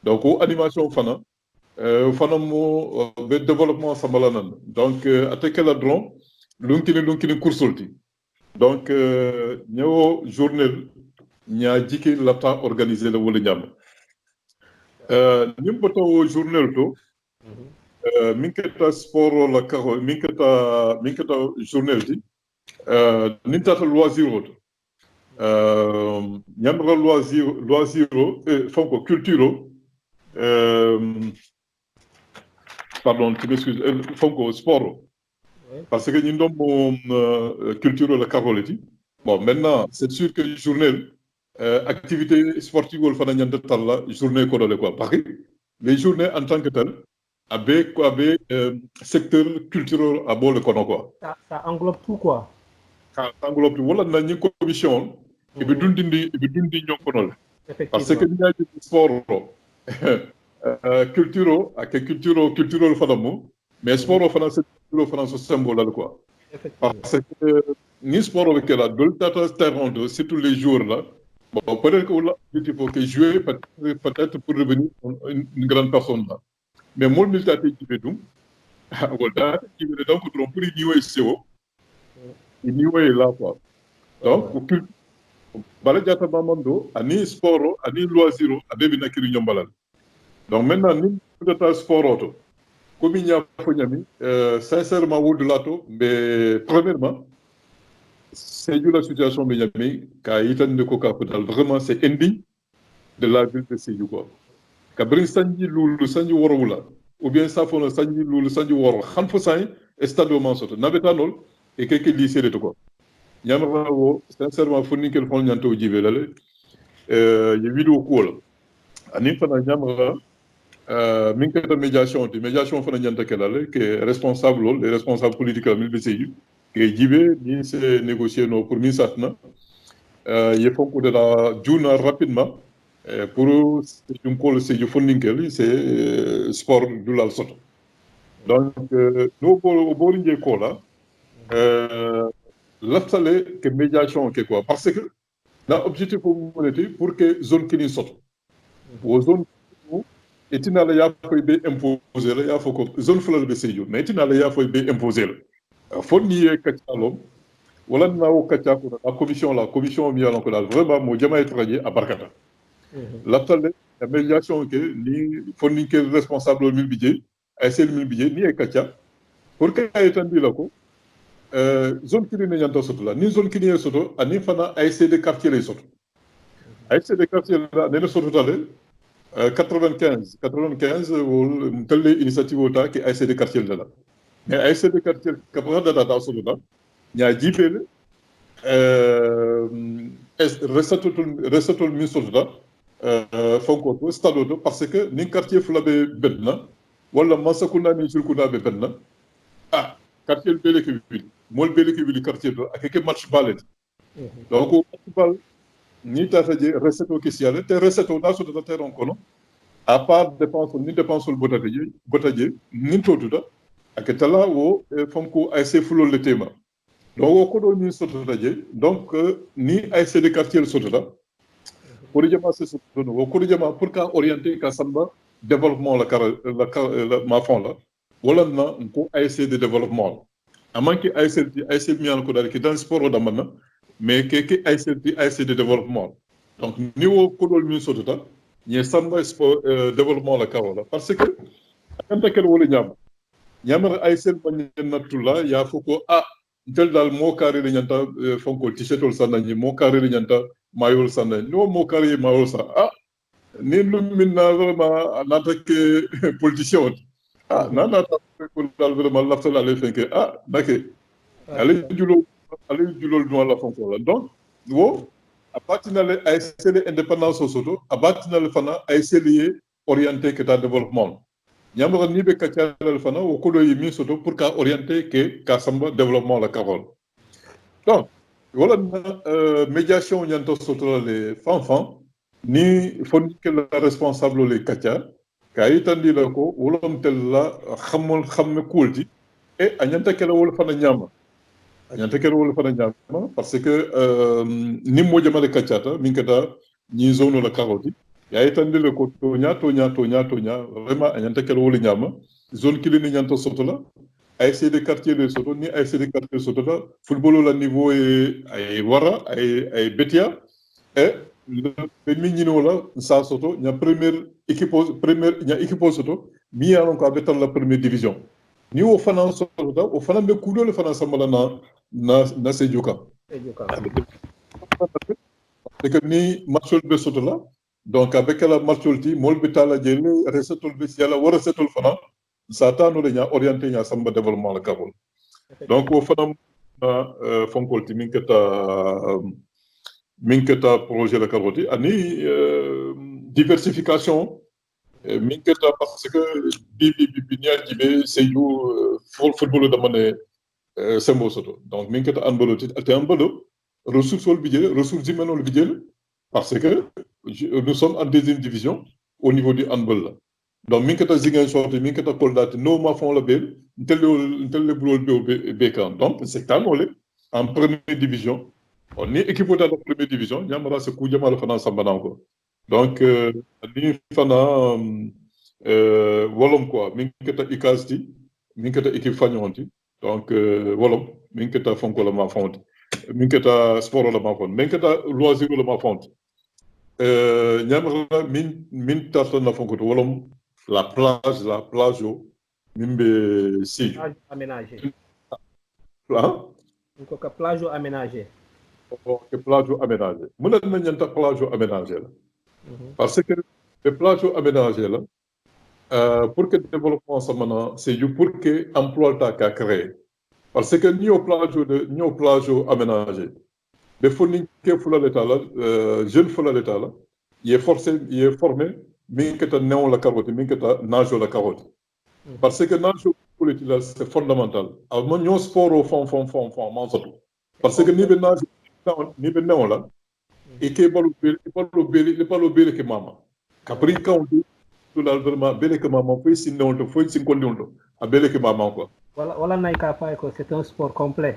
[SPEAKER 2] donc au animation fana fana mo be développement sambalana donc attaque la drone lunkini course ulti donc ñewo journée ña jiki la temps organiser le wala ñam ñim boto journée to min kata sport la karo min kata journée ti nin tata loisir oto ñamra loisir fonko culture pardon tu m'excuses fonko sport parce que ñin dom culture la caroleti bon maintenant c'est sûr que journée activité sportive wol fana ñanda talla journée ko dole quoi parce que les journées en tant que tel abe secteur culturel à bol kono quoi
[SPEAKER 1] ça englobe tout quoi
[SPEAKER 2] ça englobe tout wala na ñi commission e be dundi ñonkonol parce que ñaa ci sport culture fanamu mais sport fana c'est culture fana so symbole quoi parce que ni sport avec la dol tata terrain de c'est tous les jours là Bon, peut-être que là, il faut que jouer peut-être pour devenir une grande personne là. Mais moi, militaire qui veut donc, voilà, qui veut donc pour y nier c'est il nier là quoi. Donc, au cul, bala jata mamando, ani sport, ani loisir, abe bina kiri nyombalal. Donc maintenant, ni peut-être sport auto. Comme il y a sincèrement, au-delà, mais premièrement, c'est de la situation de Miami, car il y a une capital. Vraiment, c'est indigne de la ville de Sédhiou. Kabrin Sanji Loulou, Sanji Woroula, ou bien Safon Sanji Loulou, Sanji Woroula, Hanfo Sain, et Stade Mansoto, Nabetanol, et quelques lycées de Toko. Yamara, sincèrement, Fourni qu'elle font Yanto Djivelale, il y a vidéo cool. Anifana Yamara, minke ta médiation fana ñanta kelale que responsable les responsables politiques la mil bisi que jibe ni se négocier no pour mi satna il faut que de la juna rapidement pour un call c'est du funding c'est sport du lal soto donc no bo rinje ko la l'aftale que médiation que quoi parce que l'objectif pour que zone kini soto aux zones et tina la ya foy be imposer la ya foko zone fulal be sejo mais tina la ya foy be imposer la fonni e kacalo wala na o kacako la commission mi alon ko dal vraiment mo jama étranger à barkata la tale la médiation que ni fonni que responsable mil budget ay sel mil budget ni e kacha pour que ay tan bi lako zone kini ne nyanta soto la ni zone kini soto ani fana ay de quartier les soto ay de quartier la ne soto tale 95, telle initiative autant qui a essayé de quartier là. Mais a essayé de quartier, capable de dans ce là, il y a JPL, restaurant ministre là, font stade auto parce que ni quartier flabé benna, wala masakuna ni sulkuna be benna. Ah, quartier bele qui ville, mol bele qui ville quartier là, avec quel match ballet. Donc au football, ni tata je recette au kisiale, te recette au dans ce terrain kono. À part dépense le botaje ni totuda aketala wo fonko ASC fulo le tema donc ko do ni sotodaje donc ni ASC de quartier sotoda pour jama se sotodo wo ko jama pour ka orienter ka samba développement la ma fond là wala na ko ASC de développement amanki ASC mi an ko dal ki dans sport da manna mais ke ASC de développement donc ni wo ko do ni sotoda ni samba sport développement la karola parce que anta kel wala ñamara ay sel bañ natula ya foko tel dal mo carré le ñanta fonko t-shirtol sanani mo carré le ñanta mayol sanani no mo carré mayol sa ni lu minna vraiment nata que politicien nana ko dal vraiment la fala le fenke nake ale julo do la fonko la donc wo a partir de l'ASL indépendance au soto, a partir de l'ASL orienté que ta développement. Nyamara ni be kacha fana o kodo yimi soto pour ka orienté que ka samba développement la carole. Donc voilà médiation nyanto soto les fanfan ni fonni que la responsable les kacha ka itandi la ko wolom tel la xamul xamne kulti et anyanta kala wol fana nyama anyanta kala wol fana nyama parce que ni mo jama de kachata min kata ni zone la carotte ya itandi le ko tonya vraiment anyanta kala wol nyama zone kili ni nyanto soto la ASC de quartier de soto ni ASC de quartier soto la football la niveau ay wara ay betia et le minino la sa soto nya première équipe soto mi alon ko abetal la première division ni o fana soto o fana be kudo le fana samala na sejuka c'est que ni matchol be soto la donc avec la matcholti mol betala jeli resetol be siala wara setol fana satano le nya orienté nya samba développement la kabul donc o fana fonkolti minketa projet la kaboti ani diversification minketa parce que bi nya jibe seyu football da mané sembo soto donc minketa anbolo tit ate anbolo ressources humaines bidjel parce que nous sommes en deuxième division au niveau du handball donc minketa zigen sorti minketa koldati no ma font la bel tel le boulot be kan donc c'est en première division ni équipe ta première division ñamara se kujama la fana sambananko donc ni fana wolom quoi min keta ikasti min keta équipe fagnonti donc wolom min keta fonko la ma fonti min keta sport la ma fonti min keta loisir la ma fonti ñamara min tarta na fonko to wolom la plage o min be Sédhiou
[SPEAKER 1] Plage aménagée.
[SPEAKER 2] hein
[SPEAKER 1] Donc, plage aménagée.
[SPEAKER 2] que plage aménagé mën na ñanta plage aménagé la parce que le plage aménagé là pour que le développement ça maintenant c'est pour que emploi ta ka créer parce que ni au plage aménagé mais faut ni que fula l'état là jeune fula l'état là il est formé min que ta néon la carotte min que ta nage la carotte parce que nage politique là c'est fondamental alors mon ñoo sport au fond man surtout parce que ni be nage ni be néon là et que balu beli que mama kapri quand tout là vraiment beli que mama foi sin néon to foi sin kondi on a beli que mama quoi
[SPEAKER 1] Voilà nay ka fay ko c'est un sport complet.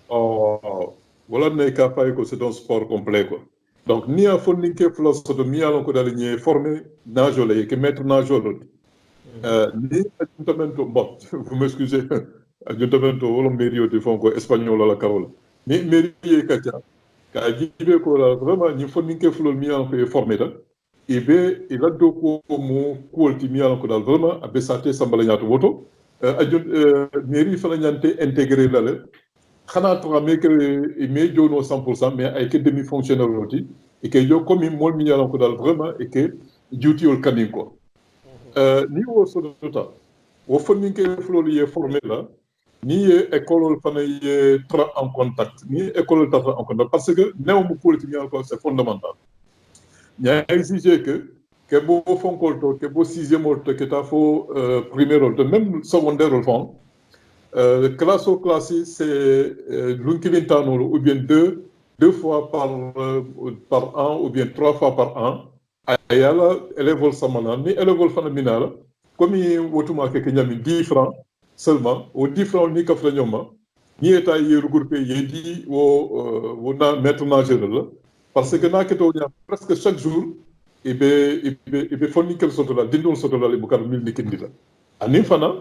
[SPEAKER 2] Oh, voilà nay ka fay ko c'est un sport complet quoi donc ni a fonding que philosophe mi alon ko dal ñi formé nage là que maître nage là ni ajuntamento bon vous m'excusez ajuntamento wala mairie de fonko espagnol la carola ni mairie katia ka jibe ko la vraiment ni fonding que flol mi alon ko formé da ibe ila do ko mo kuolti mi alon ko dal vraiment abe sate sambala ñato woto mairie fa la ñante intégré la le xana to mais que mais jono 100% mais ay que demi fonctionnaire loti et que yo comme mol mi alon ko dal vraiment et que duty ol kanin ko ni wo so tota wo fonding que flol ye formé là ni école fana ye tra en contact ni école tra en contact parce que néo mu politique encore c'est fondamental ña exigé que bo fonkol to que bo sixième to que ta fo premier to même secondaire au fond classe au classe c'est l'unkilintano ou bien deux fois par an ou bien 3 fois par an ayala élève samana ni élève fana minala comme wotuma que ñami 10 francs seulement au 10 francs ni kafra ñoma ni état yi regroupé yi di wo na maître nageur la parce que na keto ñam presque chaque jour ibe fonni quel soto la dindul soto la bu kar mil ni kindi la ani fana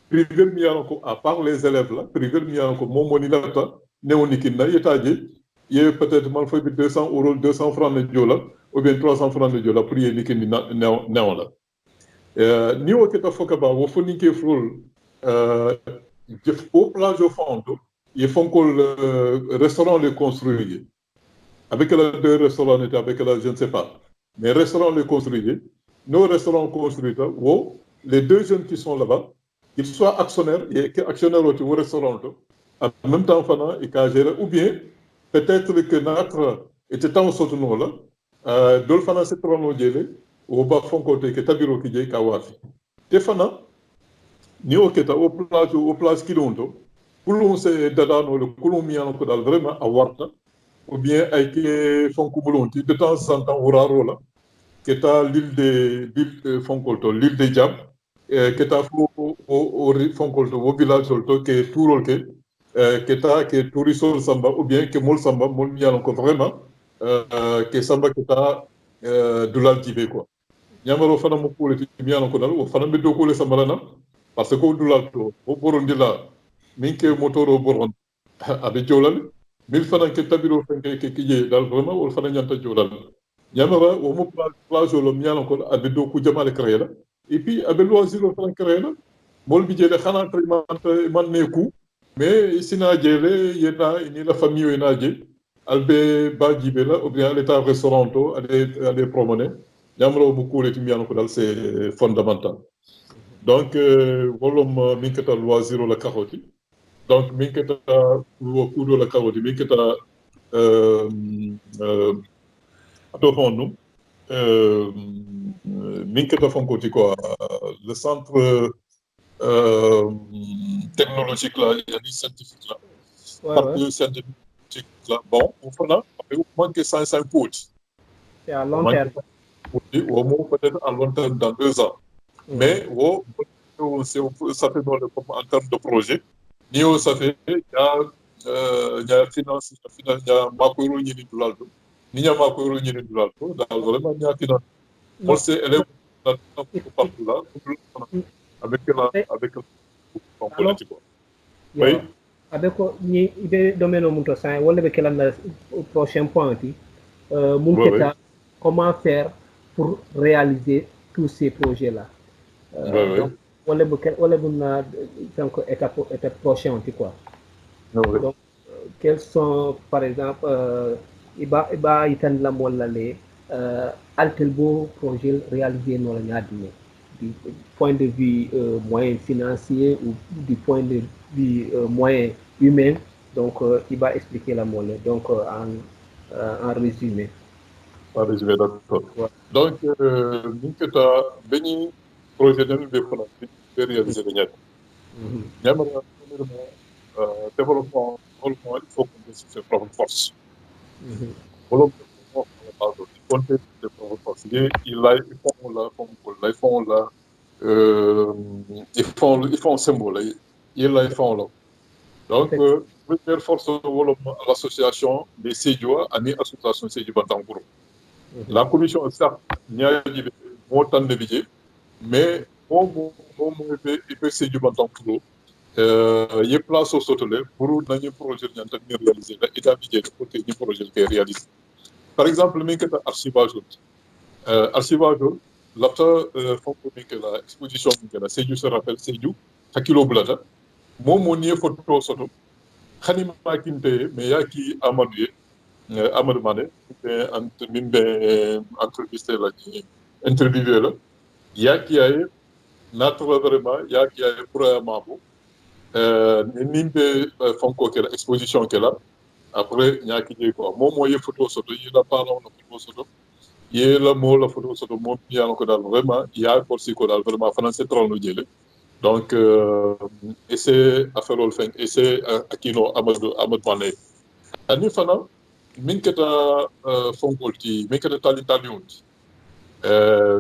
[SPEAKER 2] privé mi yaron ko à part les élèves là privé mi yaron ko mom woni lata newoni kinna yetaje ye peut-être mal fay bi 200 euros 200 francs de jola ou bien 300 francs de jola pour ye ni kindi new la ni o keta foka ba wo fonni ke frol au plage au fond il faut que le restaurant les construit avec la deux restaurants avec la je ne sais pas mais restaurant les construit nos restaurants construits les deux jeunes qui sont là-bas qu'ils soient actionnaires et actionnaires au restaurant en même temps fana et qu'à gérer ou bien peut-être que notre était en sorte nous là dol fana c'est trop non délai au bas fond côté que tabiro qui dit kawafi te fana ni o keta au place qui l'ont kulun se dadano le kulun mi ko dal vraiment a warta ou bien ay ke fonku bulonti de temps en temps uraro la keta l'île fonkolto l'île de Diab keta fo o fonkolto o village solto ke tourol ke keta ke tourisol samba ou bien ke mol samba mol mi ko vraiment ke samba keta dulal tibe quoi nyamaro fana mo politi mi ko dal o fana be do ko le samba na parce que o dulal to o borondila min ke motoro boron abe jolal mil fana ke tabiro fenke ke kije dal vraiment wol fana nyanta jolal nyamara wo mo plage lo miano ko abe do ku jamale créer et puis abe loisir fana créer mol bi jele xana man neku mais sina jele yena ni la famille yena je albe ba jibe la ou bien l'état restauranto ade promener nyamara bu ko leti miano ko dal c'est fondamental donc wolom min kata loisir la carotte donc min keta wo kudo la carotte min keta to fondum min keta fonkoti quoi le centre technologique là il y a des scientifiques là partout scientifique là bon on fera on manque 105 potes
[SPEAKER 1] c'est à long terme
[SPEAKER 2] au moins peut-être à long terme dans 2 ans mais ça fait dans le en termes de projet ça fait nya finance nya makuru nyini dulaldo ninya makuru nyini dulaldo da vraiment nya finance on
[SPEAKER 1] Non,
[SPEAKER 2] sait élèves dans
[SPEAKER 1] i- i-
[SPEAKER 2] partout là
[SPEAKER 1] i-
[SPEAKER 2] avec la
[SPEAKER 1] alors,
[SPEAKER 2] politique quoi.
[SPEAKER 1] yo,
[SPEAKER 2] Oui,
[SPEAKER 1] abeko ni ibe domaine munto sai wala be kelanda prochain point ti
[SPEAKER 2] oui, oui,
[SPEAKER 1] munketa comment faire pour réaliser tous ces projets là.
[SPEAKER 2] oui,
[SPEAKER 1] Donc
[SPEAKER 2] oui,
[SPEAKER 1] wala bu na donc étape prochaine ti quoi.
[SPEAKER 2] oui, oui.
[SPEAKER 1] Donc quels sont par exemple iba itan la molla le altel beau projet réalisé no la ñadine du point de vue moyen financier ou du point de vue moyen humain. Donc il va expliquer la molle donc en résumé.
[SPEAKER 2] Pas résumé, d'accord.
[SPEAKER 1] Ouais.
[SPEAKER 2] Donc, Minketa, Beni, projet de développement, réaliser les Niamey.
[SPEAKER 1] Mhm.
[SPEAKER 2] Premièrement, développement, il faut qu'on décide ses propres forces.
[SPEAKER 1] Mhm.
[SPEAKER 2] Volonté, pardon, il faut décider ses propres forces. Ils font un symbole, ils font là. Donc,
[SPEAKER 1] Effectivement.
[SPEAKER 2] première force de développement à l'association des Sédiois, à l'association Sédiois Bantangouro.
[SPEAKER 1] Mhm.
[SPEAKER 2] La commission, certes, n'y a pas montant de budget, mais au peut Sédhiou Bantankouro, il y a place au sotelé pour un projet de réaliser, et d'un budget pour que le projet soit réalisé. Par exemple, le mec archivage. Archivage, l'autre fonds que l'exposition que la Sédhiou se rappelle, Sédhiou, à kilo blada, mon nier photo soto, Khanima Kinte, mais il y a qui Amadou, Amadou Mané, entrevisté là, interviewé là, il y a qui a notre vraiment, il y a qui a pour un membre, nimbe fonko que l'exposition qu'elle a, après il y a qui dit quoi, moi il y a photo soto, il y a pas la photo soto, il y a la mot la photo soto, moi il y a encore vraiment, il y a pour si quoi vraiment français trop nous dire. Donc et c'est à faire le fin, et c'est à qui non Amadou Mané. Ani fana min keta fonkolti min keta talintaliunti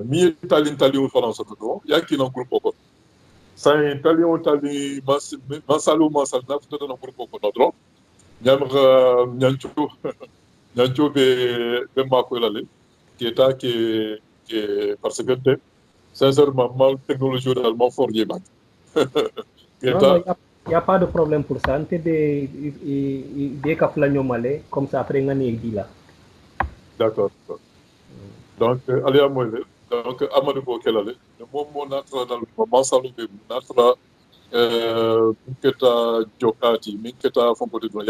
[SPEAKER 2] mi ye talintaliun fana soto do yakina groupe ko sai talion tali masalu masal na futa na groupe ko nodro nyamra nyancho nyancho be mako lale qui est parce que sincèrement mal technologie allemand fort yeba qui
[SPEAKER 1] Non, non,
[SPEAKER 2] est
[SPEAKER 1] il y a pas de problème pour ça. Ante de kafla malé comme ça après ngani dit là.
[SPEAKER 2] d'accord. Donc allez à moi donc Amadou Bo kelale mom mo natra dal masalu be natra min keta jokati min keta fompoti ɗum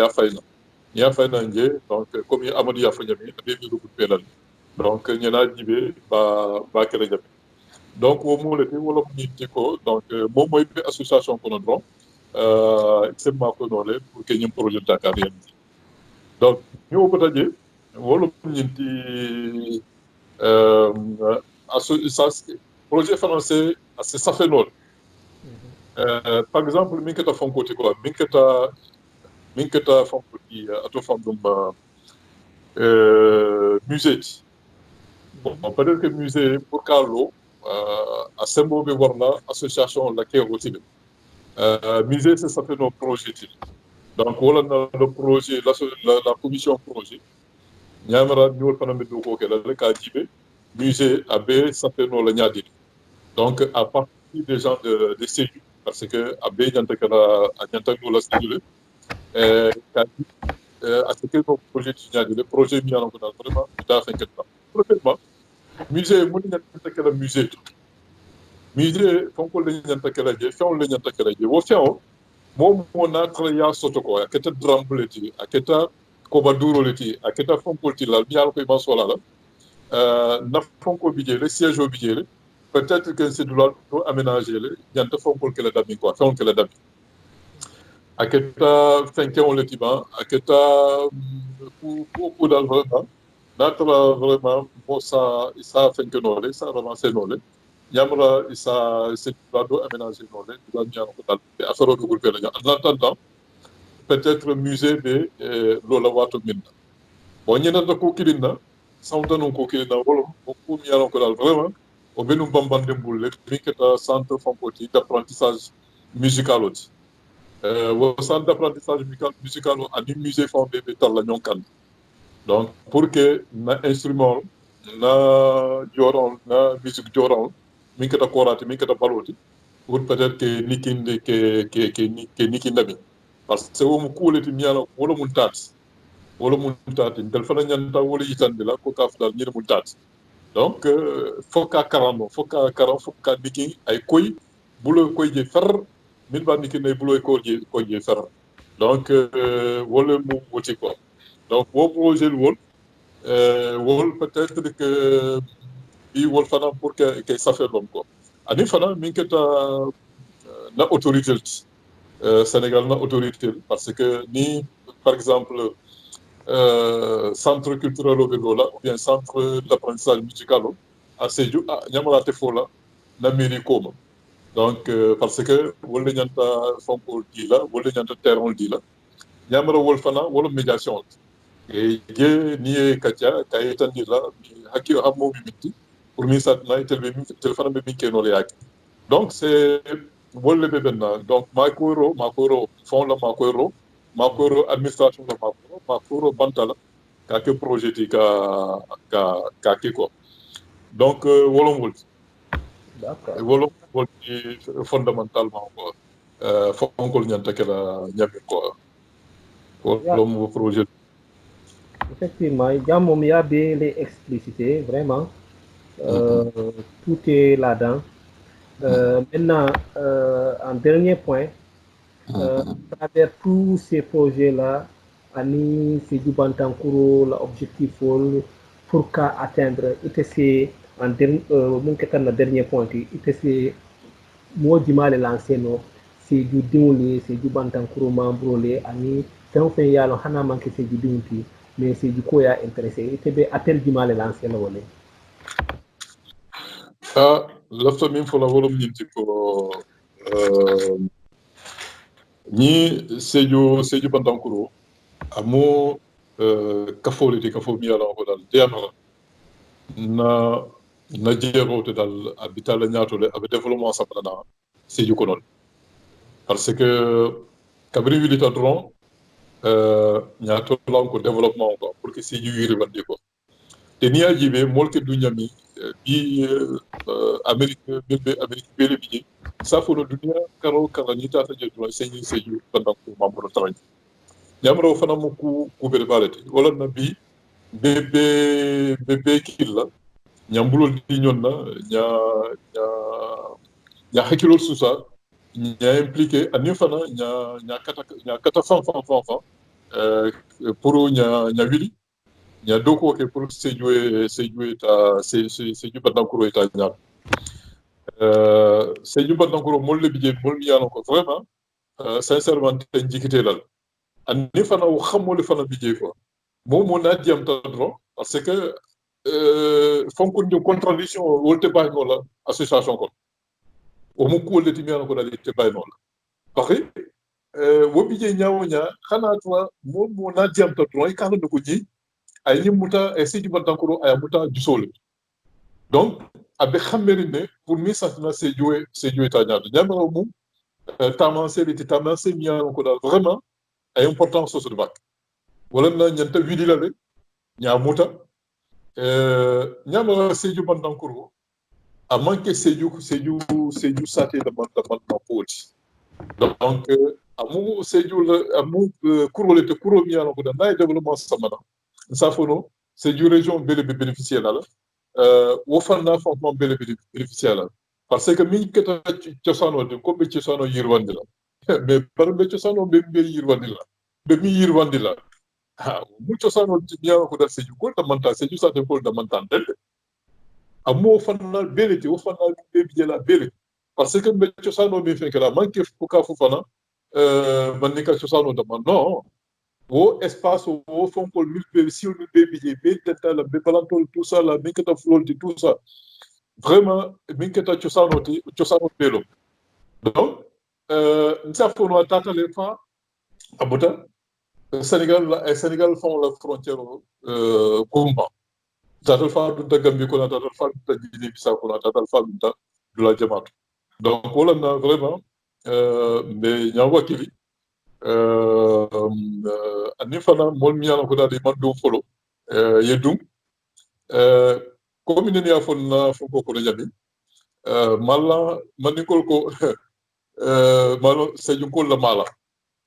[SPEAKER 2] ya fayna nje donc comme amadou yafa ñami aɓe mi rugut pelal donc ñana jibe ba kere jaɓe donc wo mulete wala mo ñitti ko donc mom moy ɓe association kono ɗon semma ko nole pour que ñim projet dakar réalisé donc mi wo kota je wala mo ñinti projet français assez ça fait nol par exemple min keta fonkoti quoi min keta fonkoti ato fandum musée bon peut-être que musée pour Carlo a sembo be warna association la ke rotide musée c'est ça fait nos projets donc voilà le projet la commission projet ñamara ñol fana be do ko ke la ka jibe musée abe ça fait no la ñadi donc à partir des gens de CEDU parce que abe ñanta kala ñanta no la CEDU à ce que nos projets le projet mis en place vraiment tout à fait quelque premièrement musée mun ñanta kala musée fonko le ñanta kala je fewn le ñanta kala je wo fewn mo na tra ya soto ko aketa drambuleti aketa ko baduroleti aketa fonko ti la mi al ko ba sola la na fonko bidje le siège au bidje le peut-être que c'est de l'autre aménager le ñanta fonko kala dami quoi fewn kala dami aketa fenke on le tiba aketa pour dal vraiment natra vraiment mo ça fenke nole ça avancer nole yamra c'est la do aménager nole la ñaan ko dal affaire do groupe la en attendant peut-être musée de lola wato minna bon ñena da ko kilina sawdanu ko kilina wala ko mi yalon ko dal vraiment o benum bambande bulle mi keta centre fonkoti d'apprentissage musical oti wo centre d'apprentissage musical o ani musée fon ɓe talla ñon kan donc pour que na instrument na joron na musique joron min keta korati min keta baloti pour peut-être que nikinde ke nikindami parce que womo kuuleti miyala wolo mun taati ndel fana ñanta wolo yitande la ko kafdal ñine mun taati donc fokka karano fokka niki ay koy bulo koy je fer min ba niki ne bulo ko je fer donc wala mu woti quoi donc wo projet wol wol peut-être que bi wol fana pour que ça fait l'homme quoi ani fana min keta na autorité Sénégal na autorité parce que ni par exemple centre culturel o ɓe ɗola ou bien centre d'apprentissage musical o à Sédhiou ñamalate fola na mairie koma donc parce que wolde ñanta fonkol dila wolde ñanta terrain dila ñamara wol fana wolo médiation e je niye kacca kaye tandila hakki hammomi mitti pour min satna tel fana ɓe min kenole yaki donc c'est wolle ɓe ɓenna donc makoyro fond la makoyro administration la makoyro bantala kake projet ti ka ke quoi donc wolon wolti
[SPEAKER 1] D'accord.
[SPEAKER 2] wolon wolti fondamentalement quoi fonkol ñanta kela ñami quoi wolom projet
[SPEAKER 1] Effectivement, Jam moom yaa bien les explicité, vraiment. Tout est là-dedans. Maintenant, en dernier point, à travers tous ces projets-là, Ani Sédhiou Bantankuro, l'objectif pour qu'à atteindre, c'est en dernier point, c'est moi du mal lancé non, Sédhiou Dimoulé, Sédhiou Bantankuro membre Ani, c'est un fait yalo hana manque Sédhiou Dimoulé, mais c'est du coup ya intéressé, c'est atteindre du mal lancé non.
[SPEAKER 2] lafta min fola wolom ñinti ko ni Sédhiou Bantankuro amo kafoliti kafo miyala ko dal deyanala na jeerote dal abitala ñatole abe développement sabalana Sédhiou ko non parce que kabri wilita dron ñatolan ko développement ko pour que Sédhiou yiri wande ko te ni ajibe molke du ñami bi Amérique bele bije safono dunia karo kala ni tata je dron Sédhiou Bantankuro mambo tarañ ñamro fana mo ku bele balete wala na bi bebe killa ñambulol di ñonna ña hakkilol susa ña impliqué ani fana ña kata fan pour ña wili ña doko ke pour Sédhiou Bantankuro ta ñaar Sédhiou Bantankuro mol le bije mol mi yalon ko vraiment sincèrement te jikité lal ani fana wo xamole fana bije quoi mo na diam ta dron parce que fonko ndi contradiction wolte bay no la association ko o mo ko le timi ko dali te bay no la parce wo bije ñaawo ñaa xana toi mo na diam ta dron ka no ko ji ay ni muta e Sédhiou Bantankuro ay muta jusole donc abe xameri ne pour mi satina Sédhiou ta ñaado ñamaro mu tamanse mi ko dal vraiment ay importance sur le bac wala na ñanta widi la le ñamuta ñama Sédhiou Bantankuro a manqué Sédhiou saté de man poti donc amu Sédhiou amu kurolete kuro mi yalo ko da nay développement samana safono Sédhiou région bele be bénéficier la wo fanna fonction bele be bénéficier la parce que min keta ciosano de ko be ciosano yirwande la mais par be ciosano be yirwande la be mi yirwande la mu ciosano ñawa ko dal Sédhiou ko damanta Sédhiou saté ko damanta delde amo fanna beleti wo fanna be bijela beleti parce que be ciosano be fekela manke fuka fu fana man ni ka ciosano dama non wo espace wo fonkol mil si on be bije be tata la be balantol tout ça la min kata flolti tout ça vraiment min kata ciosano belo donc nsa fono tata le fa abuta Sénégal font la frontière Goumba. Tatal fa dunta Gambie ko tatal fa dunta Guinée Bissau ko tatal fa dunta de la Jamaatu. Donc wala na vraiment mais ña wakili ani fana mol mi yala ko dal man do folo yedum commune ni afon na fo ko jabi mala manikol ko malo sejum ko la mala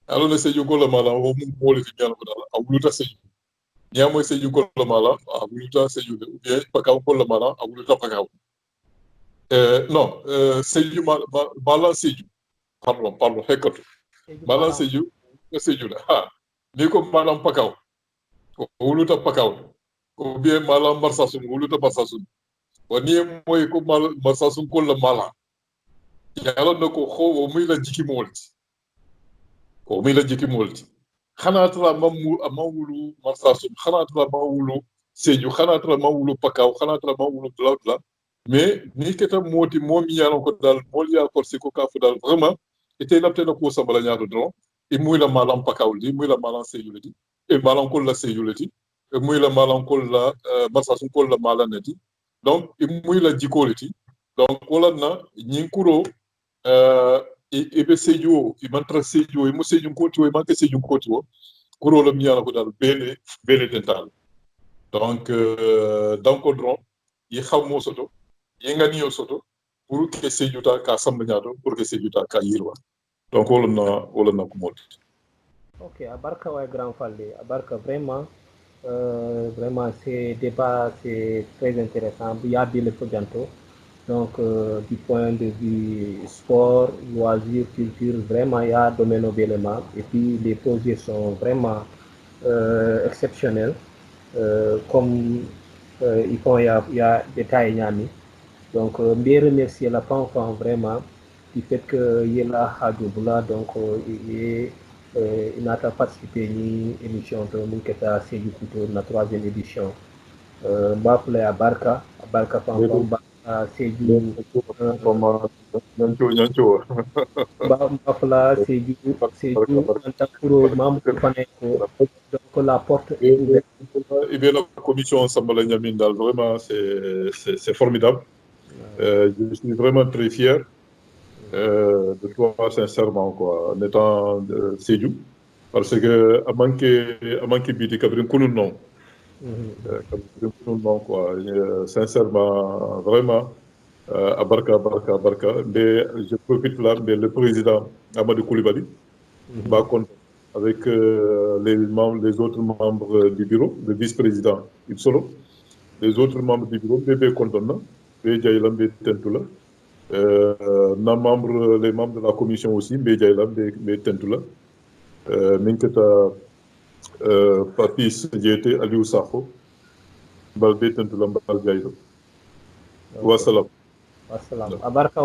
[SPEAKER 2] alo ne sejum ko la mala o mu mole fi yala ko dal awuluta sejum niamo sejum ko la mala awuluta sejum ou bien pakaw ko la mala awuluta pakaw non sejum mala sejum pardon hekkatu mala sejum ko sejum ha ni ko malam pakaw ko wuluta pakaw ko bien malam marsasum wuluta marsasum wani moy ko marsasum ko la mala yalla nako xo o muy la jiki molti o muy la jiki molti xanatra mamulu marsasum xanatra mawulu seju xanatra mawulu pakaw xanatra mawulu blabla mais ni keta moti momi yalla ko dal mol ya forcé ko ka fu dal vraiment était lapte na ko sabala ñaado don e muy la malam pakaw di muy la malam seju di e malam ko la seju di e muy la malam ko la marsasum ko la malaneti donc e muy la jikoliti donc wala na nyinkuro ebe seju e mantra seju e mo seju koti o e manke seju koti o kuro la miyala ko dal bele dental donc dron yi xawmo soto yi ngani yo soto pour que seju ta ka samba ñaado pour que seju ta ka yirwa donc wala na ko modi
[SPEAKER 1] ok abarka way grand falli abarka vraiment vraiment ces débats c'est très intéressant il y a bien le bientôt. Donc, du point de vue sport, loisirs, culture, vraiment, il y a domaine d'éléments. Et puis, les projets sont vraiment exceptionnels. Comme il y a des tailles. Donc, bien remercier la FANFAN vraiment du fait qu'il y ait la Hadjoubla. Donc, il n'a pas participé à l'émission de Mouketa Sédou la 3e édition. Bafle à Barca FANFAN. Sédhiou
[SPEAKER 2] ñanco
[SPEAKER 1] Bafla Sédhiou en tant que membre du FANECO, donc la porte est ouverte.
[SPEAKER 2] Et bien la commission Sambala Niamine Dal, vraiment c'est formidable. Je suis vraiment très fier de toi sincèrement quoi, en étant Sédhiou, parce que a manqué biti kabrin kunun non. Quoi. Sincèrement, vraiment, Abarka. Mais je profite là, mais le président Amadou Koulibaly, avec les autres membres du bureau, le vice-président Ipsolo, les autres membres du bureau, Bébé Kontona, Béjaïlam Tentula, les membres de la commission aussi, Béjaïlam Tentula, Minketa Papis Djete Aliou Sakho, Balbe Tentula Mbal Gaïdo. Wassalam.
[SPEAKER 1] Abarka